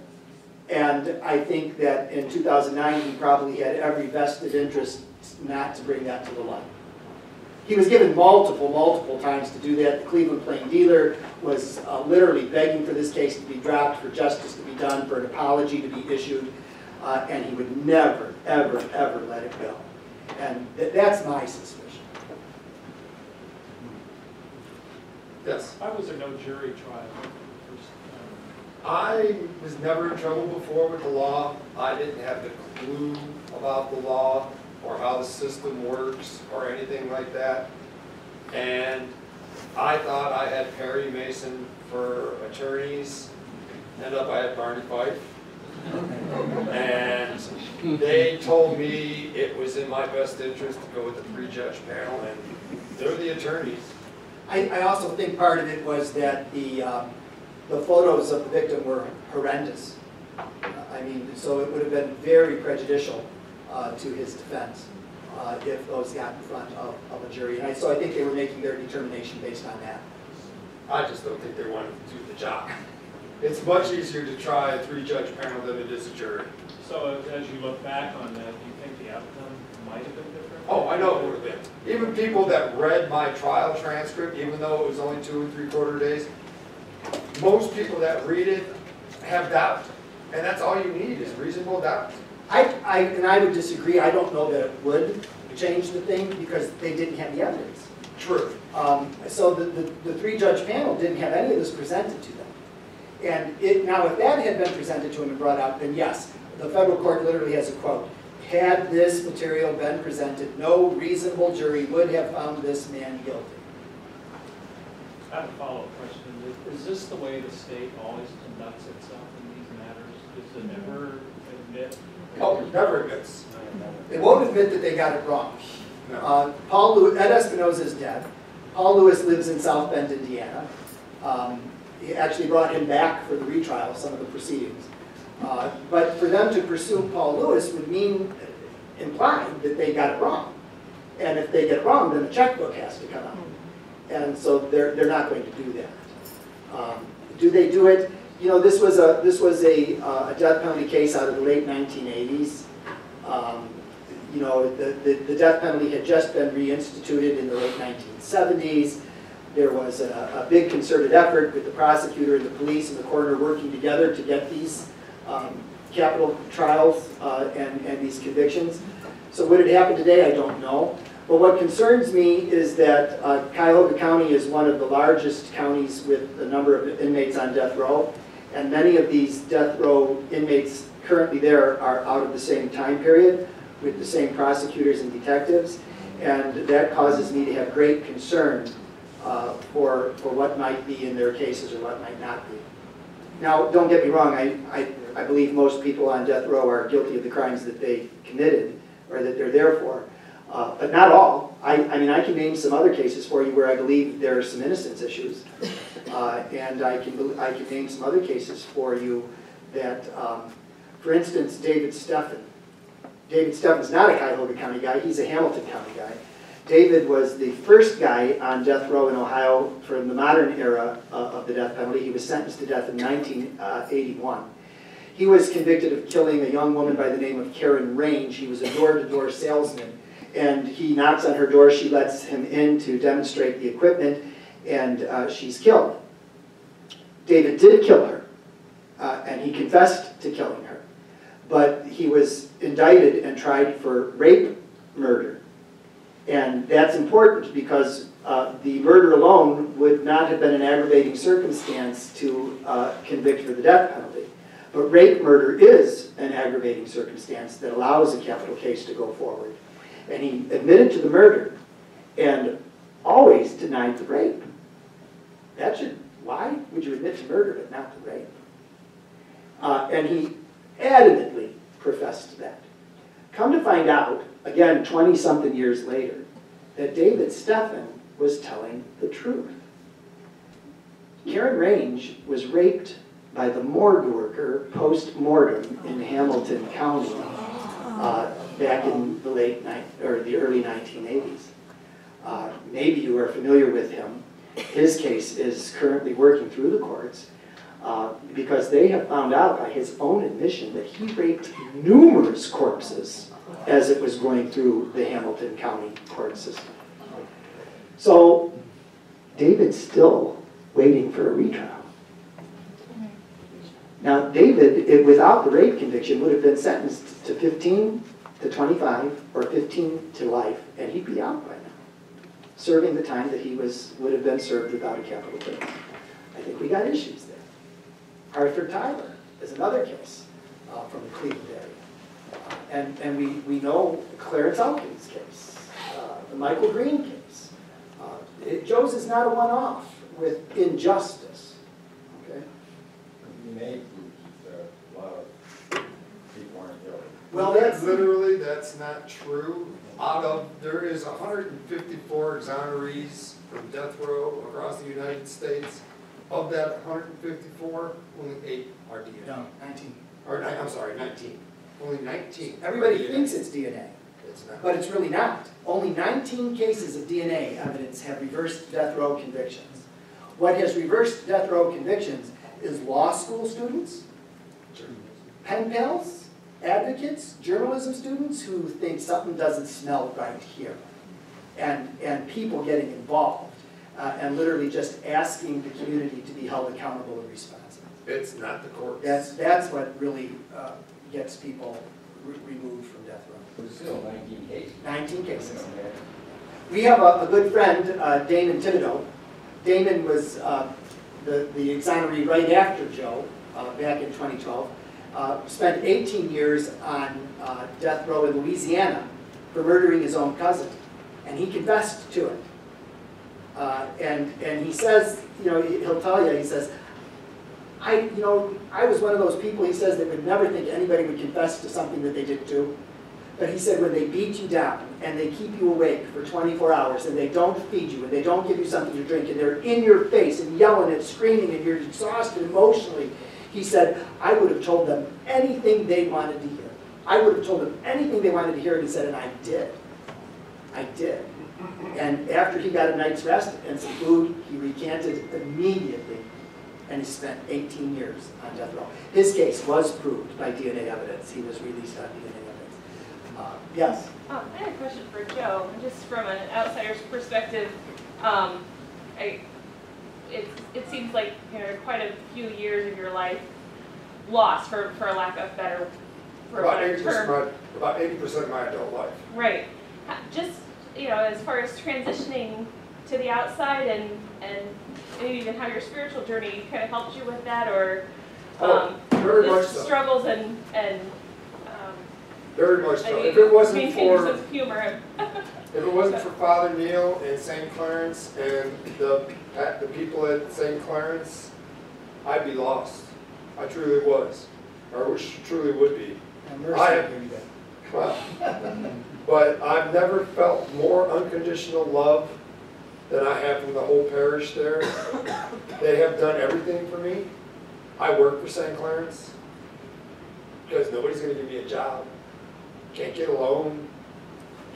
And I think that in 2009, he probably had every vested interest not to bring that to the light. He was given multiple times to do that. The Cleveland Plain Dealer was literally begging for this case to be dropped, for justice to be done, for an apology to be issued, and he would never, ever, ever let it go. And that's my suspicion. Yes. Why was there no jury trial? I was never in trouble before with the law. I didn't have the clue about the law or how the system works or anything like that. And I thought I had Perry Mason for attorneys. Ended up I had Barney Fife. And they told me it was in my best interest to go with the three-judge panel, and they're the attorneys. I also think part of it was that the photos of the victim were horrendous. I mean, so it would have been very prejudicial to his defense if those got in front of a jury. And so I think they were making their determination based on that. I just don't think they wanted to do the job. It's much easier to try a three-judge panel than it is a jury. So as you look back on that, do you think the outcome might have been different? Oh, I know it would have been. Even people that read my trial transcript, even though it was only 2 3/4 days, most people that read it have doubt. And that's all you need is reasonable doubt. I would disagree. I don't know that it would change the thing because they didn't have the evidence. True. So the three-judge panel didn't have any of this presented to them. And now if that had been presented to them and brought out, then yes, the federal court literally has a quote. Had this material been presented, no reasonable jury would have found this man guilty. I have a follow-up question. Is this the way the state always conducts itself in these matters? Does it never admit? Oh, it never admits. They won't admit that they got it wrong. No. Paul Lewis, Ed Espinoza is dead. Paul Lewis lives in South Bend, Indiana. He actually brought him back for the retrial of some of the proceedings. But for them to pursue Paul Lewis would mean, implying that they got it wrong. And if they get it wrong, then a checkbook has to come out. And so they're not going to do that. Do they do it? You know, this was a death penalty case out of the late 1980s. You know, the death penalty had just been reinstituted in the late 1970s. There was a big concerted effort with the prosecutor and the police and the coroner working together to get these capital trials and these convictions. So would it happen today? I don't know. But what concerns me is that Cuyahoga County is one of the largest counties with a number of inmates on death row. And many of these death row inmates currently there are out of the same time period with the same prosecutors and detectives. And that causes me to have great concern for what might be in their cases or what might not be. Now, don't get me wrong, I believe most people on death row are guilty of the crimes that they committed or that they're there for. But not all. I mean, I can name some other cases for you where I believe there are some innocence issues. And I can name some other cases for you that, for instance, David Steffen. David Steffen's not a Cuyahoga County guy, he's a Hamilton County guy. David was the first guy on death row in Ohio from the modern era of the death penalty. He was sentenced to death in 1981. He was convicted of killing a young woman by the name of Karen Range. He was a door-to-door salesman. And he knocks on her door, she lets him in to demonstrate the equipment, and she's killed. David did kill her, and he confessed to killing her. But he was indicted and tried for rape murder. And that's important because the murder alone would not have been an aggravating circumstance to convict for the death penalty. But rape murder is an aggravating circumstance that allows a capital case to go forward. And he admitted to the murder and always denied the rape. Why would you admit to murder but not to rape? And he adamantly professed that. Come to find out, again, 20-something years later, that David Steffen was telling the truth. Karen Range was raped by the morgue worker post-mortem in Hamilton County back in the the early 1980s. Maybe you are familiar with him. His case is currently working through the courts. because they have found out by his own admission that he raped numerous corpses as it was going through the Hamilton County court system. So David's still waiting for a retrial. Now, David, without the rape conviction, would have been sentenced to 15 to 25 or 15 to life, and he'd be out by now, serving the time that he would have been served without a capital case. I think we got issues there. Arthur Tyler is another case from the Cleveland area. And we know Clarence Elkins' case, the Michael Green case. Joe's is not a one-off with injustice. Okay? You may prove that a lot of people aren't guilty. Well, That's not true. There is 154 exonerees from death row across the United States. Of that 154, only 8 are DNA. No, 19. I'm sorry, 19. Only 19. Everybody are DNA. thinks it's DNA, It's not. but it's really not. Only 19 cases of DNA evidence have reversed death row convictions. What has reversed death row convictions is law school students, pen pals, advocates, journalism students who think something doesn't smell right here, and people getting involved, and literally just asking the community to be held accountable and responsible. It's not the courts. That's what really gets people removed from death row. There's still 19 cases. 19 cases. We have a good friend, Damon Thibodeau. Damon was the exoneree right after Joe, back in 2012. Spent 18 years on death row in Louisiana for murdering his own cousin. And he confessed to it. And he says, he'll tell you, he says, I was one of those people, he says, that would never think anybody would confess to something that they didn't do. But he said when they beat you down and they keep you awake for 24 hours and they don't feed you and they don't give you something to drink and they're in your face and yelling and screaming and you're exhausted emotionally, he said, I would have told them anything they wanted to hear. I would have told them anything they wanted to hear, and he said, and I did. I did. And after he got a night's rest and some food, he recanted immediately, and he spent 18 years on death row. His case was proved by DNA evidence. He was released on DNA evidence. Yes? I had a question for Joe, just from an outsider's perspective. It seems like quite a few years of your life lost, for a lack of better, About 80% of my adult life. Right. Just as far as transitioning to the outside and maybe even how your spiritual journey kind of helped you with that, or very much just so. struggles and Very much so. I mean, If it wasn't maintain your for sense of humor. If it wasn't for Father Neil and St. Clarence and the people at St. Clarence, I'd be lost. I truly was, or truly would be. Well, but I've never felt more unconditional love than I have from the whole parish there. They have done everything for me. I work for St. Clarence because nobody's going to give me a job. Can't get a loan.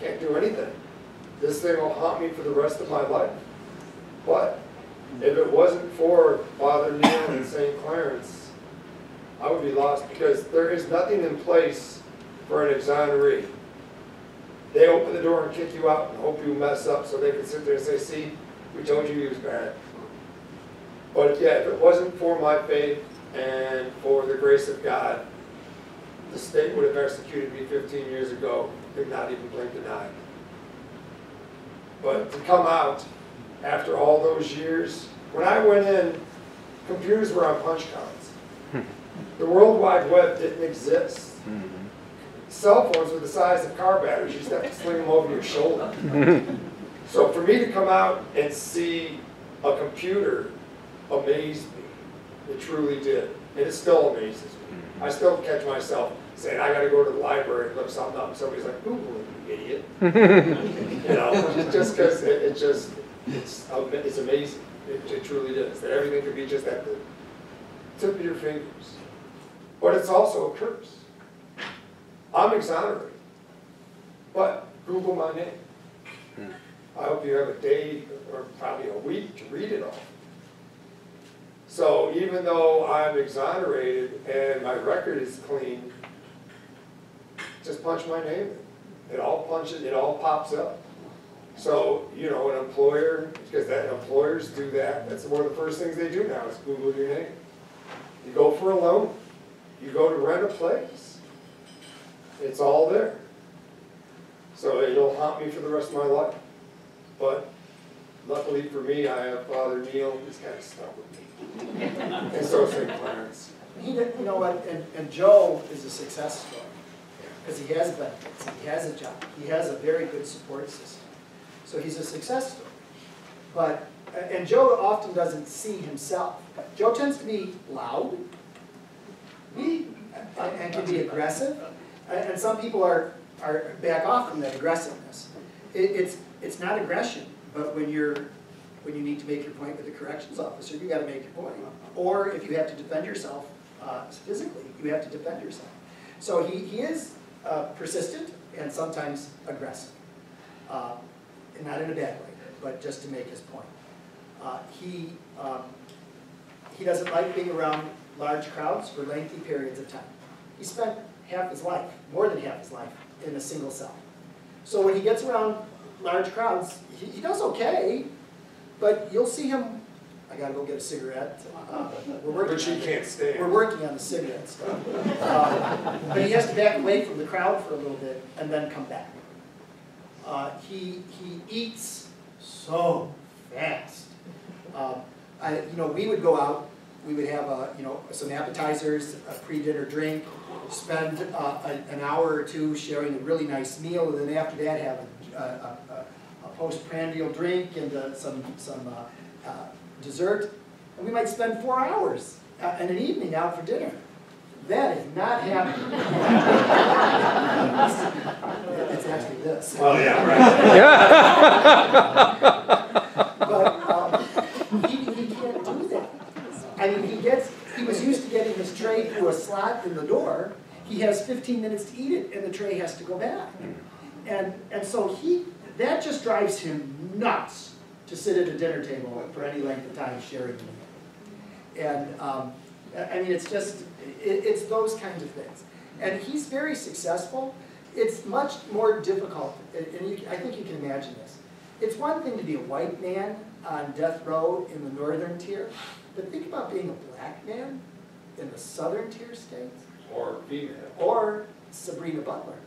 Can't do anything. This thing will haunt me for the rest of my life. But if it wasn't for Father Neil and St. Clarence, I would be lost, because there is nothing in place for an exoneree. They open the door and kick you out and hope you mess up so they can sit there and say, see, we told you he was bad. But yeah, if it wasn't for my faith and for the grace of God, the state would have executed me 15 years ago, did not even blink an eye. But to come out after all those years, when I went in, computers were on punch cards. The World Wide Web didn't exist. Cell phones were the size of car batteries. You just have to sling them over your shoulder. So for me to come out and see a computer amazed me. It truly did. And it still amazes me. I still catch myself saying, I got to go to the library and look something up. And somebody's like, Google it, you idiot. Just because it's amazing. It truly is. That everything could be just at the tip of your fingers. But it's also a curse. I'm exonerated. But Google my name. I hope you have a day or probably a week to read it all. So even though I'm exonerated and my record is clean, just punch my name in. It all pops up. So, you know, an employer, because employers do that, that's one of the first things they do now is Google your name. You go for a loan, you go to rent a place, it's all there. So it'll haunt me for the rest of my life. But luckily for me, I have Father Neil, he's kind of stuck with me. And so is St. Clarence. You know what, and Joe is a success story, because he has benefits, he has a job, he has a very good support system. So he's a success story. But, and Joe often doesn't see himself. Joe tends to be loud, and can be aggressive, and some people are back off from that aggressiveness. It's not aggression, but when you need to make your point with the corrections officer, you got to make your point. Or if you have to defend yourself physically, you have to defend yourself. So he is persistent and sometimes aggressive, and not in a bad way, but just to make his point. He doesn't like being around large crowds for lengthy periods of time. He spent half his life, more than half his life, in a single cell. So when he gets around large crowds, he does okay, but you'll see him, I gotta go get a cigarette. Which he can't stand. We're working on the cigarette stuff. But he has to back away from the crowd for a little bit and then come back. He eats so fast. You know, we would go out, we would have you know, some appetizers, a pre-dinner drink, spend an hour or two sharing a really nice meal, and then after that have a postprandial drink and some dessert, and we might spend 4 hours in an evening out for dinner. That is not happening. It's actually this. Well, yeah, right. But he can't do that. I mean, he was used to getting his tray through a slot in the door. He has 15 minutes to eat it, and the tray has to go back. And so that just drives him nuts to sit at a dinner table for any length of time sharing a meal. And I mean, it's just, it's those kinds of things. And he's very successful. It's much more difficult, and I think you can imagine this. It's one thing to be a white man on death row in the northern tier, but think about being a black man in the southern tier states. Or female. Or Sabrina Butler,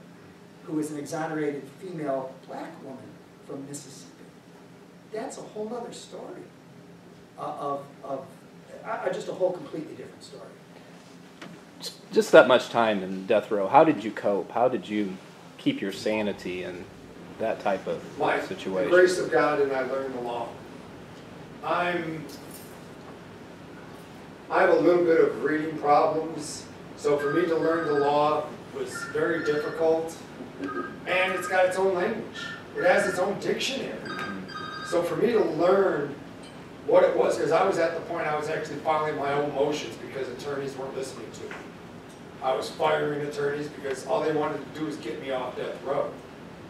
who is an exonerated female black woman from Mississippi. That's a whole other story of just a whole completely different story. Just that much time in death row, how did you cope? How did you keep your sanity in that type of situation? The grace of God, and I learned the law. I have a little bit of reading problems, so for me to learn the law was very difficult, and it's got its own language. It has its own dictionary. So for me to learn what it was, because I was at the point I was actually filing my own motions because attorneys weren't listening to me. I was firing attorneys because all they wanted to do was get me off death row.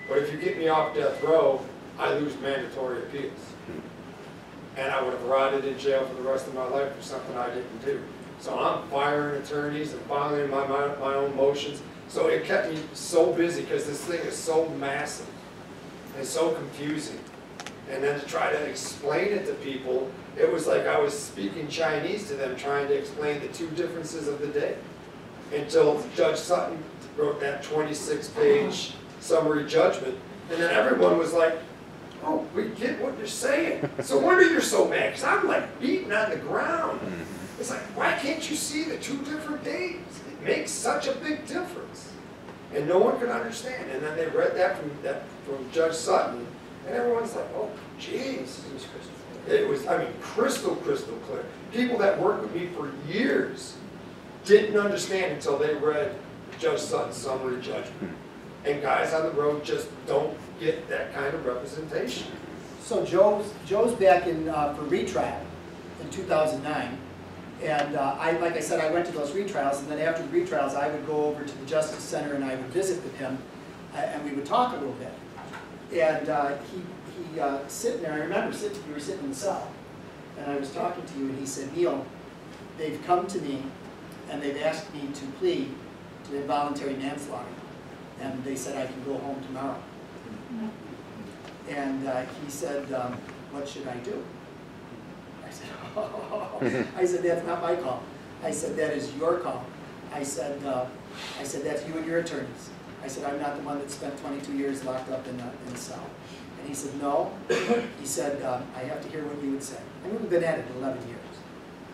But if you get me off death row, I lose mandatory appeals. And I would have rotted in jail for the rest of my life for something I didn't do. So I'm firing attorneys and filing my own motions. So it kept me so busy because this thing is so massive and so confusing. And then to try to explain it to people, it was like I was speaking Chinese to them, trying to explain the two differences of the day. Until Judge Sutton wrote that 26-page summary judgment. And then everyone was like, oh, we get what you're saying. So wonder you're so mad, because I'm like beating on the ground. It's like, why can't you see the two different days? It makes such a big difference. And no one could understand. And then they read that from Judge Sutton, and everyone's like, oh, jeez. It was, I mean, crystal clear. People that worked with me for years didn't understand until they read Judge Sutton's summary judgment. And guys on the road just don't get that kind of representation. So Joe's back in for retrial in 2009. And like I said, I went to those retrials, and then after the retrials, I would go over to the Justice Center and I would visit with him, and we would talk a little bit. And he sitting there, I remember you were sitting in the cell, and I was talking to you, and he said, Neil, they've come to me and they've asked me to plead to involuntary manslaughter. And they said I can go home tomorrow. And he said, what should I do? I said, oh. I said, that's not my call. I said, that is your call. I said, that's you and your attorneys. I said, I'm not the one that spent 22 years locked up in a cell. And he said, no. He said, I have to hear what you would say. I mean, we've been at it 11 years.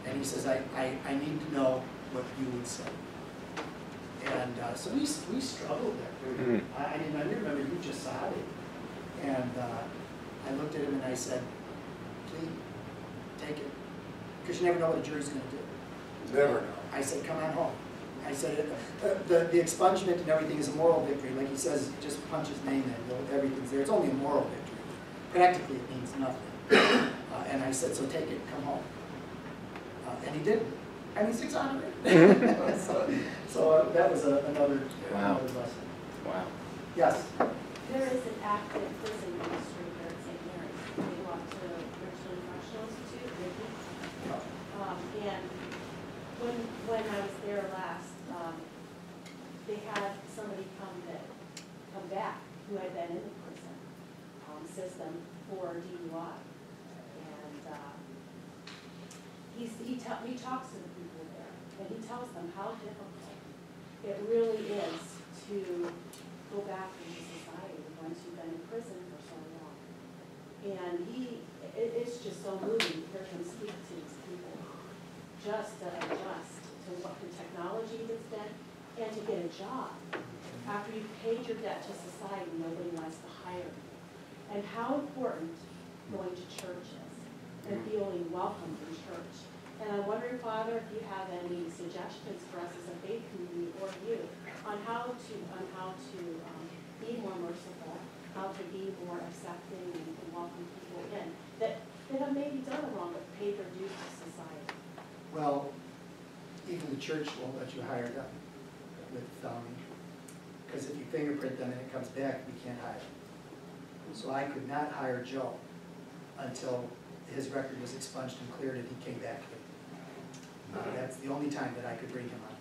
And he says, I need to know what you would say. And so we struggled there. I remember you just sobbing. And I looked at him and I said, please, take it. Because you never know what a jury's going to do. Never know. I said, come on home. I said, the expungement and everything is a moral victory. Like he says, just punch his name in, everything's there. It's only a moral victory. Practically, it means nothing. And I said, so take it, come home. And he did. And he's exonerated. so that was another lesson. Wow. Yes? There is an active prison ministry here at St. Mary's. They belong to Richland Correctional Institute, Ricky. And when I was there last, they had somebody come back who had been in the prison system for DUI. And he talks to the people there, and he tells them how difficult it really is to go back into society once you've been in prison for so long. And it's just so moving to hear him speak to these people, just to adjust to what the technology that's been, and to get a job. After you've paid your debt to society, nobody wants to hire you. And how important going to church is, and feeling welcome in church. And I'm wondering, Father, if you have any suggestions for us as a faith community or you on how to be more merciful, how to be more accepting and welcome people in that have maybe done it wrong but paid their dues to society. Well, even the church won't let you hire them with felony. Because if you fingerprint them and it comes back, we can't hire them. So I could not hire Joe until his record was expunged and cleared and he came back. That's the only time that I could bring him on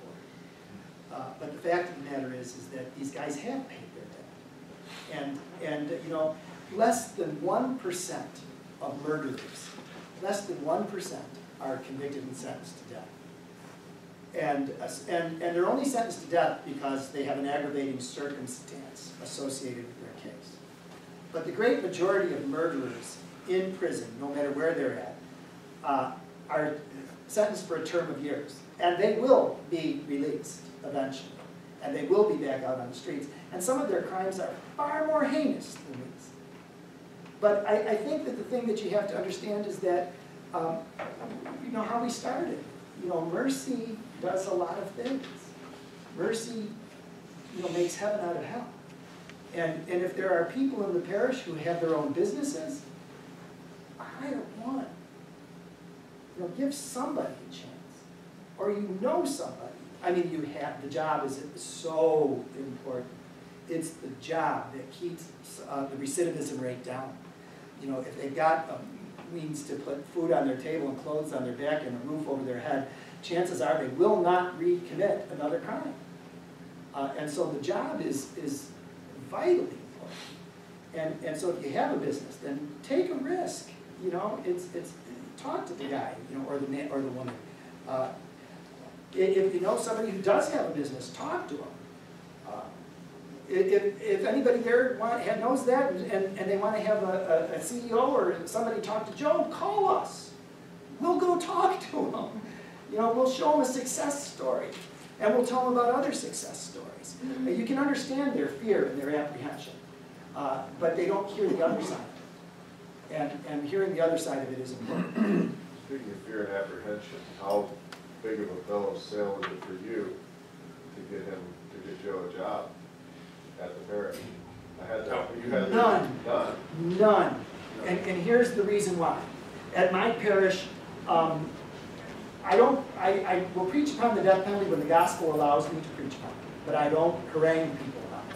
board. But the fact of the matter is that these guys have paid their debt. And you know, less than 1% of murderers, less than 1% are convicted and sentenced to death. And they're only sentenced to death because they have an aggravating circumstance associated with their case. But the great majority of murderers in prison, no matter where they're at, are sentenced for a term of years. And they will be released eventually. And they will be back out on the streets. And some of their crimes are far more heinous than these. But I think that the thing that you have to understand is that, you know, how we started. You know, mercy does a lot of things. Mercy, you know, makes heaven out of hell. And if there are people in the parish who have their own businesses, hire one. You know, give somebody a chance. Or you know somebody. I mean, you have, the job is so important. It's the job that keeps the recidivism rate down. You know, if they've got means to put food on their table and clothes on their back and a roof over their head, chances are they will not recommit another crime. And so the job is vitally important. And so if you have a business, then take a risk. You know, it's talk to the guy, you know, or the man or the woman. If you know somebody who does have a business, talk to them. If anybody there knows that and they want to have a CEO or somebody talk to Joe, call us. We'll go talk to them. You know, we'll show them a success story. And we'll tell them about other success stories. You can understand their fear and their apprehension. But they don't hear the other side. And hearing the other side of it is important. Speaking of fear and apprehension, how big of a bill of sale is it for you to get Joe a job at the parish? None. And here's the reason why. At my parish, I will preach upon the death penalty when the gospel allows me to preach upon it, but I don't harangue people about it.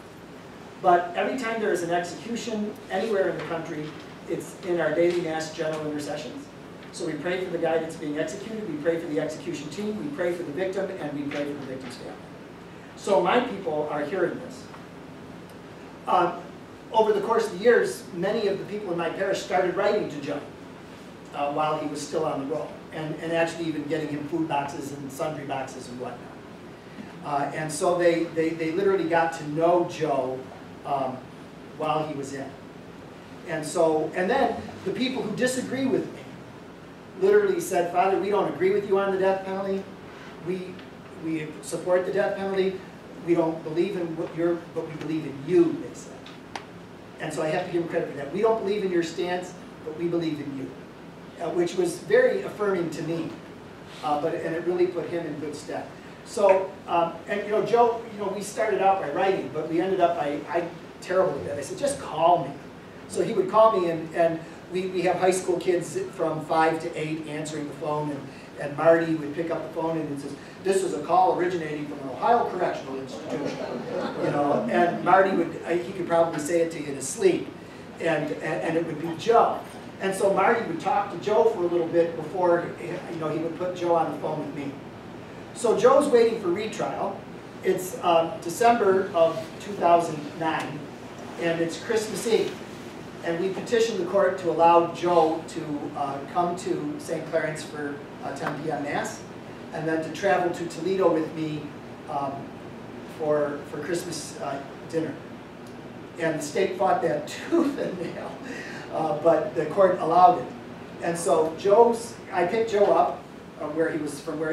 But every time there is an execution anywhere in the country, it's in our daily mass general intercessions. So we pray for the guy that's being executed, we pray for the execution team, we pray for the victim, and we pray for the victim's family. So my people are hearing this. Over the course of the years, many of the people in my parish started writing to Joe while he was still on the roll, and actually even getting him food boxes and sundry boxes and whatnot. And so they literally got to know Joe while he was in. And then the people who disagree with me literally said, Father, we don't agree with you on the death penalty. We support the death penalty. We don't believe in but we believe in you, they said. And so I have to give them credit for that. We don't believe in your stance, but we believe in you, which was very affirming to me, and it really put him in good stead. So, and Joe, we started out by writing, but we ended up I'm terrible at that. I said, just call me. So he would call me, and we have high school kids from 5 to 8 answering the phone, and Marty would pick up the phone and it says, this was a call originating from an Ohio Correctional Institution, and Marty he could probably say it to you in his sleep, and it would be Joe. And so Marty would talk to Joe for a little bit before, he would put Joe on the phone with me. So Joe's waiting for retrial. It's December of 2009, and it's Christmas Eve. And we petitioned the court to allow Joe to come to St. Clarence for 10 p.m. Mass, and then to travel to Toledo with me for Christmas dinner. And the state fought that tooth and nail, but the court allowed it. And so I picked Joe up from where he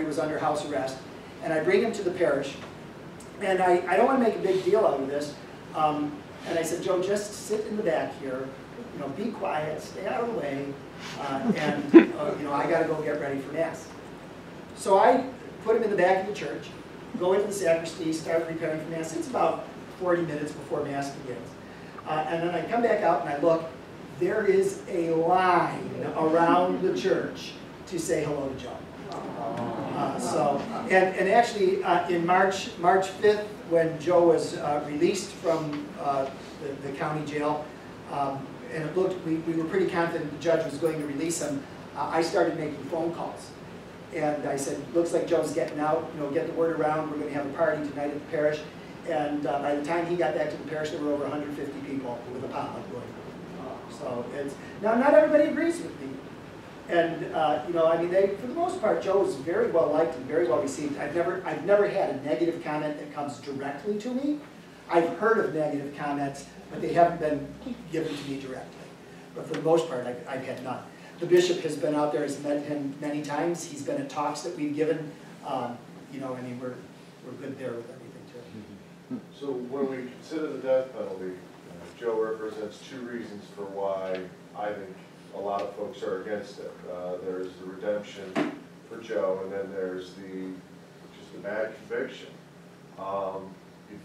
was under house arrest, and I bring him to the parish. And I don't want to make a big deal out of this. And I said, Joe, just sit in the back here, be quiet, stay out of the way, and I got to go get ready for Mass. So I put him in the back of the church, go into the sacristy, start preparing for Mass. It's about 40 minutes before Mass begins. And then I come back out and I look, there is a line around the church to say hello to Joe. And actually in March 5th, when Joe was released from the county jail, and it looked, we were pretty confident the judge was going to release him, I started making phone calls. And I said, looks like Joe's getting out, get the word around, we're going to have a party tonight at the parish. And by the time he got back to the parish, there were over 150 people with a potluck going. So now not everybody agrees with me. And for the most part, Joe was very well liked and very well received. I've never had a negative comment that comes directly to me. I've heard of negative comments, but they haven't been given to me directly. But for the most part, I've had none. The bishop has been out there, has met him many times. He's been at talks that we've given. We're good there with everything too. So when we consider the death penalty, Joe represents two reasons for why I think a lot of folks are against it. There's the redemption for Joe, and then there's just the bad conviction.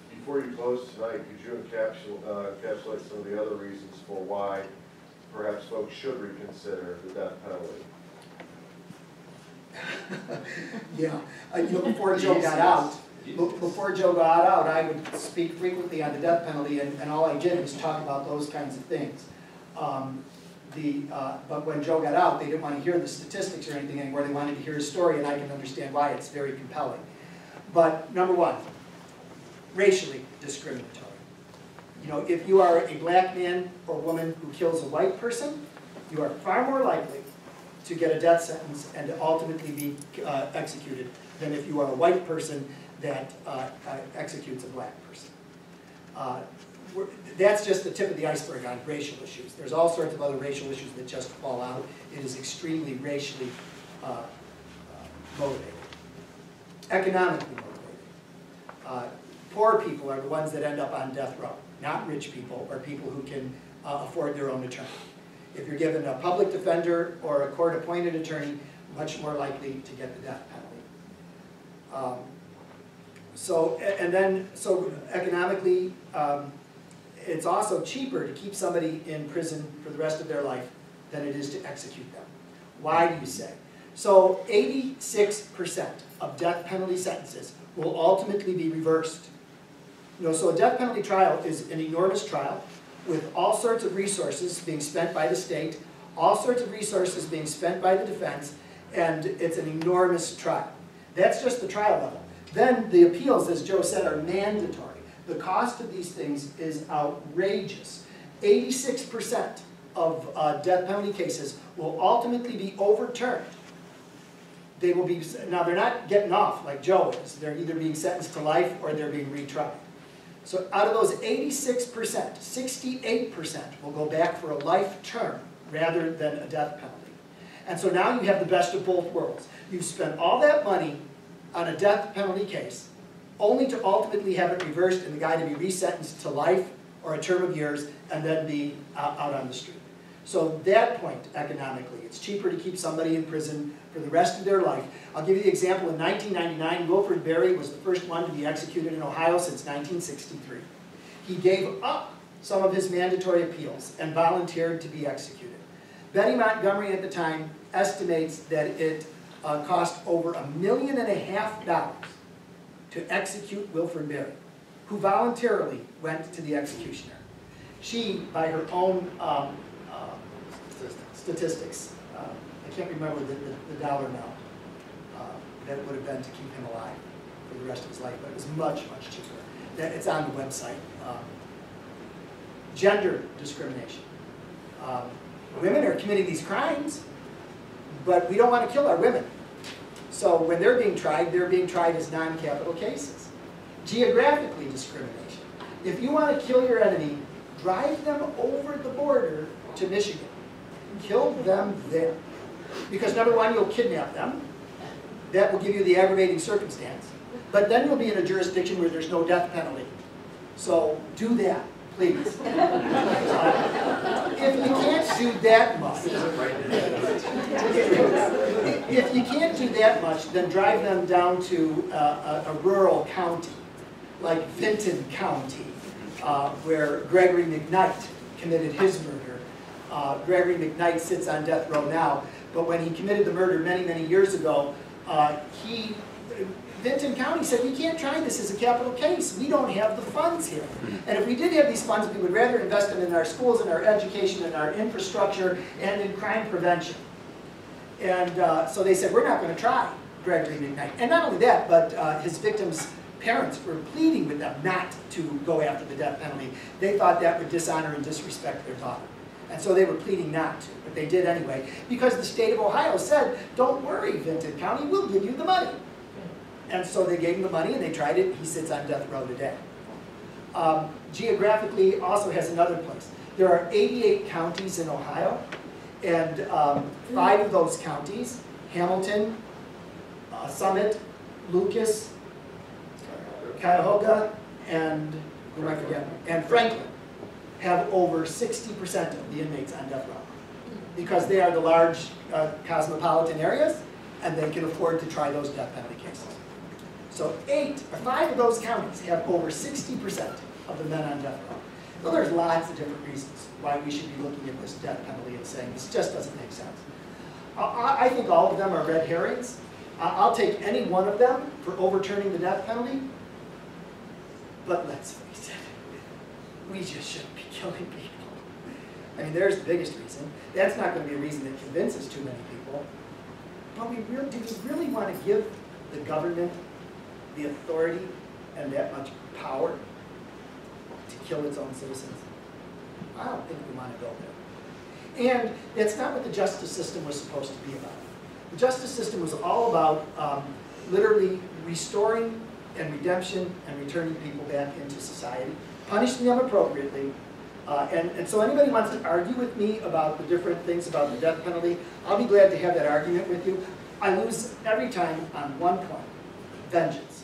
Before you close tonight, could you encapsulate some of the other reasons for why perhaps folks should reconsider the death penalty? Yeah, before Joe got out, I would speak frequently on the death penalty, and all I did was talk about those kinds of things. But when Joe got out, they didn't want to hear the statistics or anything anymore. They wanted to hear his story, and I can understand why. It's very compelling. But number one, racially discriminatory. If you are a black man or woman who kills a white person, you are far more likely to get a death sentence and to ultimately be executed than if you are a white person that executes a black person. That's just the tip of the iceberg on racial issues. There's all sorts of other racial issues that just fall out. It is extremely racially motivated, economically motivated. Poor people are the ones that end up on death row, not rich people or people who can afford their own attorney. If you're given a public defender or a court-appointed attorney, much more likely to get the death penalty. So economically, it's also cheaper to keep somebody in prison for the rest of their life than it is to execute them. Why do you say? So 86% of death penalty sentences will ultimately be reversed. So a death penalty trial is an enormous trial with all sorts of resources being spent by the state, all sorts of resources being spent by the defense, and it's an enormous trial. That's just the trial level. Then the appeals, as Joe said, are mandatory. The cost of these things is outrageous. 86% of death penalty cases will ultimately be overturned. They will be, now they're not getting off like Joe is. They're either being sentenced to life or they're being retried. So out of those 86%, 68% will go back for a life term rather than a death penalty. And so now you have the best of both worlds. You've spent all that money on a death penalty case, only to ultimately have it reversed and the guy to be resentenced to life or a term of years and then be out on the street. So at that point, economically, it's cheaper to keep somebody in prison for the rest of their life. I'll give you the example. In 1999, Wilfred Berry was the first one to be executed in Ohio since 1963. He gave up some of his mandatory appeals and volunteered to be executed. Betty Montgomery at the time estimates that it cost over $1.5 million to execute Wilfred Berry, who voluntarily went to the executioner. She, by her own statistics, I can't remember the dollar amount that it would have been to keep him alive for the rest of his life, but it was much, much cheaper. It's on the website. Gender discrimination. Women are committing these crimes, but we don't want to kill our women. So when they're being tried as non-capital cases. Geographically discrimination. If you want to kill your enemy, drive them over the border to Michigan. Kill them there. Because number one, you'll kidnap them. That will give you the aggravating circumstance. But then you'll be in a jurisdiction where there's no death penalty. So do that, please. If you can't do that much, then drive them down to a rural county, like Vinton County, where Gregory McKnight committed his murder. Gregory McKnight sits on death row now, but when he committed the murder many, many years ago, Vinton County said, we can't try this as a capital case. We don't have the funds here. And if we did have these funds, we would rather invest them in our schools, in our education, in our infrastructure, and in crime prevention. And so they said, we're not going to try Gregory McKnight. And not only that, but his victims' parents were pleading with them not to go after the death penalty. They thought that would dishonor and disrespect their daughter. And so they were pleading not to, but they did anyway, because the state of Ohio said, don't worry, Vinton County, we'll give you the money. And so they gave him the money and they tried it. He sits on death row today. Geographically, also has another place. There are 88 counties in Ohio, and 5 of those counties, Hamilton, Summit, Lucas, Cuyahoga, and who am I forgetting? And Franklin have over 60% of the inmates on death row, because they are the large cosmopolitan areas, and they can afford to try those death penalty cases. So 5 of those counties have over 60% of the men on death row. So there's lots of different reasons why we should be looking at this death penalty and saying this just doesn't make sense. I think all of them are red herrings. I'll take any one of them for overturning the death penalty, but let's face it, we just shouldn't be killing people. I mean, there's the biggest reason. That's not going to be a reason that convinces too many people. But do we really want to give the government the authority and that much power to kill its own citizens? I don't think we want to go there. And that's not what the justice system was supposed to be about. The justice system was all about literally restoring and redemption and returning people back into society, punishing them appropriately. And so anybody wants to argue with me about the different things about the death penalty, I'll be glad to have that argument with you. I lose every time on one point: vengeance.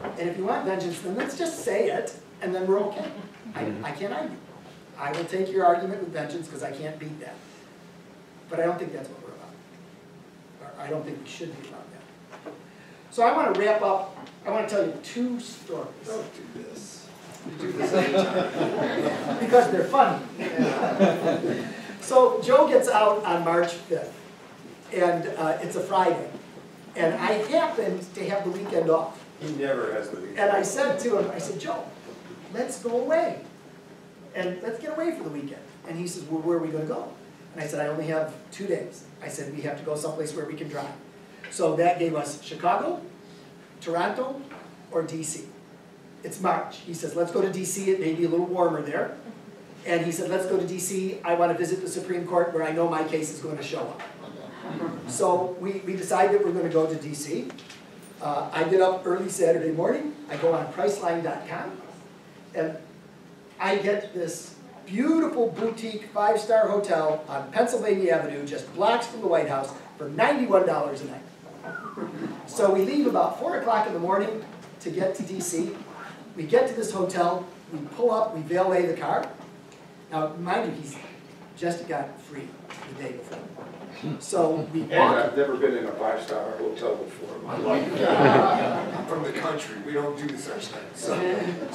And if you want vengeance, then let's just say it, and then we're okay. I can't argue. I will take your argument with vengeance because I can't beat that. But I don't think that's what we're about. Or I don't think we should be about that. So I want to wrap up. I want to tell you 2 stories. Don't do this. You do this anytime. Because they're funny. So Joe gets out on March 5th, and it's a Friday. And I happened to have the weekend off. He never has the weekend. And I said to him, I said, Joe, let's go away. And let's get away for the weekend. And he says, well, where are we going to go? And I said, I only have 2 days. I said, we have to go someplace where we can drive. So that gave us Chicago, Toronto, or DC. It's March. He says, let's go to DC, it may be a little warmer there. And he said, let's go to DC, I want to visit the Supreme Court where I know my case is going to show up. So we decided that we're going to go to DC. I get up early Saturday morning, I go on Priceline.com, and I get this beautiful boutique 5-star hotel on Pennsylvania Avenue, just blocks from the White House, for $91 a night. So we leave about 4 o'clock in the morning to get to DC. We get to this hotel, we pull up, we valet the car. Now, mind you, he's just got free the day before. So we And walk. I've never been in a 5-star hotel before in my life. I'm from the country, we don't do such things.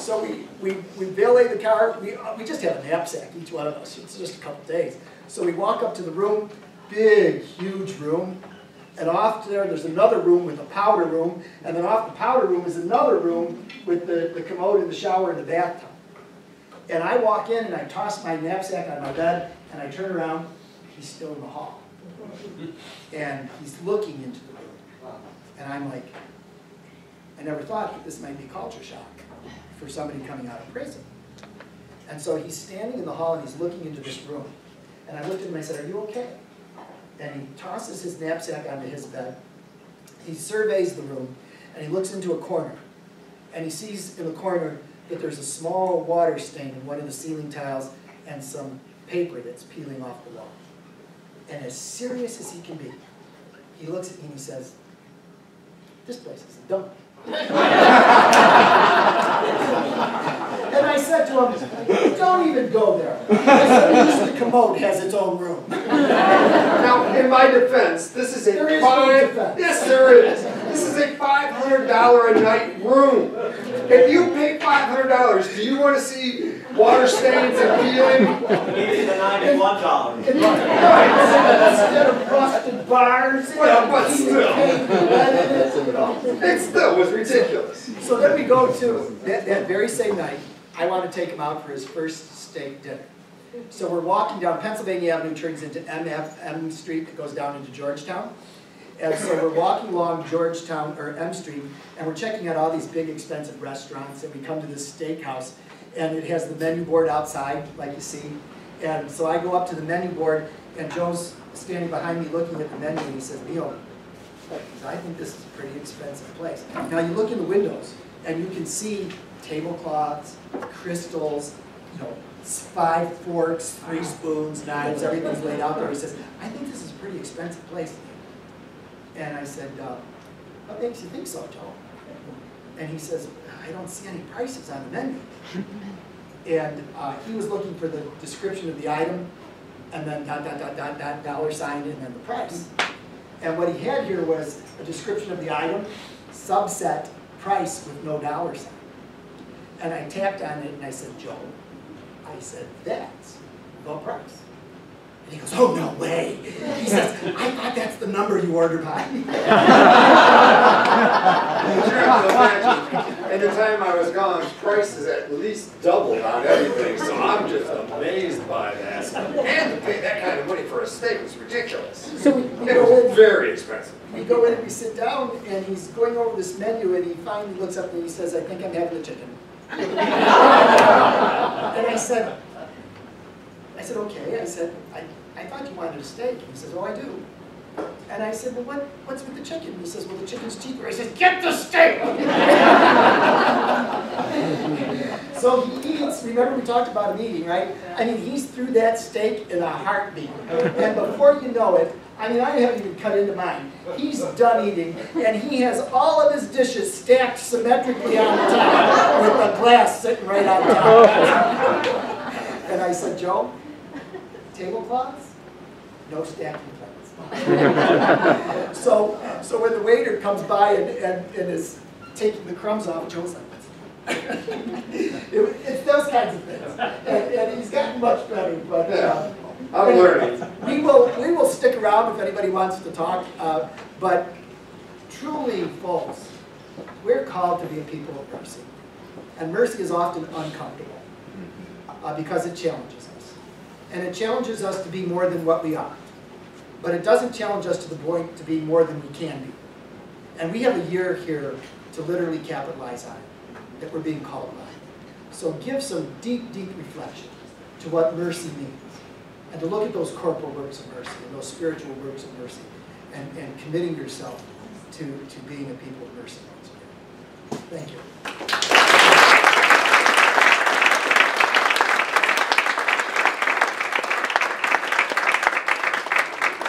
So we valet the car, we just have a knapsack, each one of us, it's just a couple days. So we walk up to the room, big, huge room, and off there's another room with a powder room, and then off the powder room is another room with the commode and the shower and the bathtub. And I walk in and I toss my knapsack on my bed, and I turn around, he's still in the hall. And he's looking into the room. And I'm like, I never thought that this might be culture shock for somebody coming out of prison. And so he's standing in the hall and he's looking into this room. And I looked at him and I said, are you okay? And he tosses his knapsack onto his bed. He surveys the room and he looks into a corner. And he sees in the corner that there's a small water stain in one of the ceiling tiles and some paper that's peeling off the wall. And as serious as he can be, he looks at me and he says, this place is a dump. And I said to him, don't even go there. I said, at least the commode has its own room. Now, in my defense, this is a yes, there is. This is a $500 a night room. If you pay $500, do you want to see water stains and peeling? Maybe the $91. Instead of rusted bars. Well, but still. It still was ridiculous. So then we go to, that very same night, I want to take him out for his first steak dinner. So we're walking down Pennsylvania Avenue, turns into M Street, that goes down into Georgetown. And so we're walking along Georgetown, or M Street, and we're checking out all these big expensive restaurants, and we come to this steakhouse, and it has the menu board outside, like you see. And so I go up to the menu board, and Joe's standing behind me looking at the menu, and he says, Neil, I think this is a pretty expensive place. Now you look in the windows, and you can see tablecloths, crystals, 5 forks, 3 spoons, knives, everything's laid out there. He says, I think this is a pretty expensive place. And I said, what makes you think so, Joe? And he says, I don't see any prices on the menu. And he was looking for the description of the item, and then ... dollar sign, and then the price. And what he had here was a description of the item, subset, price with no dollar sign. And I tapped on it and I said, Joe, I said, that's the price. And he goes, oh, no way. He says, I thought that's the number you ordered by. In the time I was gone, prices at least doubled on everything, so I'm just amazed by that. And to pay that kind of money for a steak was ridiculous. So It was very expensive. we go in and we sit down, and he's going over this menu, and he finally looks up and he says, I think I'm having the chicken. And I said, okay. I said, I thought you wanted a steak. And he says, oh, I do. And I said, well, what's with the chicken? And he says, well, the chicken's cheaper. I said, get the steak! So he eats. Remember we talked about him eating, right? I mean, he's through that steak in a heartbeat. And before you know it, I mean, I haven't even cut into mine. He's done eating, and he has all of his dishes stacked symmetrically on the top with the glass sitting right on top. And I said, Joe, tablecloths? No stacking plates. So when the waiter comes by and is taking the crumbs off, Joe's like, it's those kinds of things. And he's gotten much better, but I'm learning. We will stick around if anybody wants to talk, but truly, folks, we're called to be a people of mercy. And mercy is often uncomfortable because it challenges us. and it challenges us to be more than what we are. But it doesn't challenge us to the point to be more than we can be. And we have a year here to literally capitalize on it, that we're being called upon. So give some deep, deep reflection to what mercy means, and to look at those corporal works of mercy and those spiritual works of mercy, and committing yourself to being a people of mercy once again. Thank you.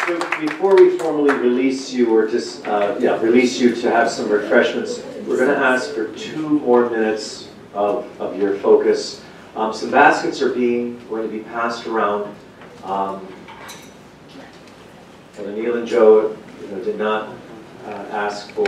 So before we formally release you, or just release you to have some refreshments, we're going to ask for 2 more minutes of your focus. Some baskets are going to be passed around. Neil and Joe did not ask for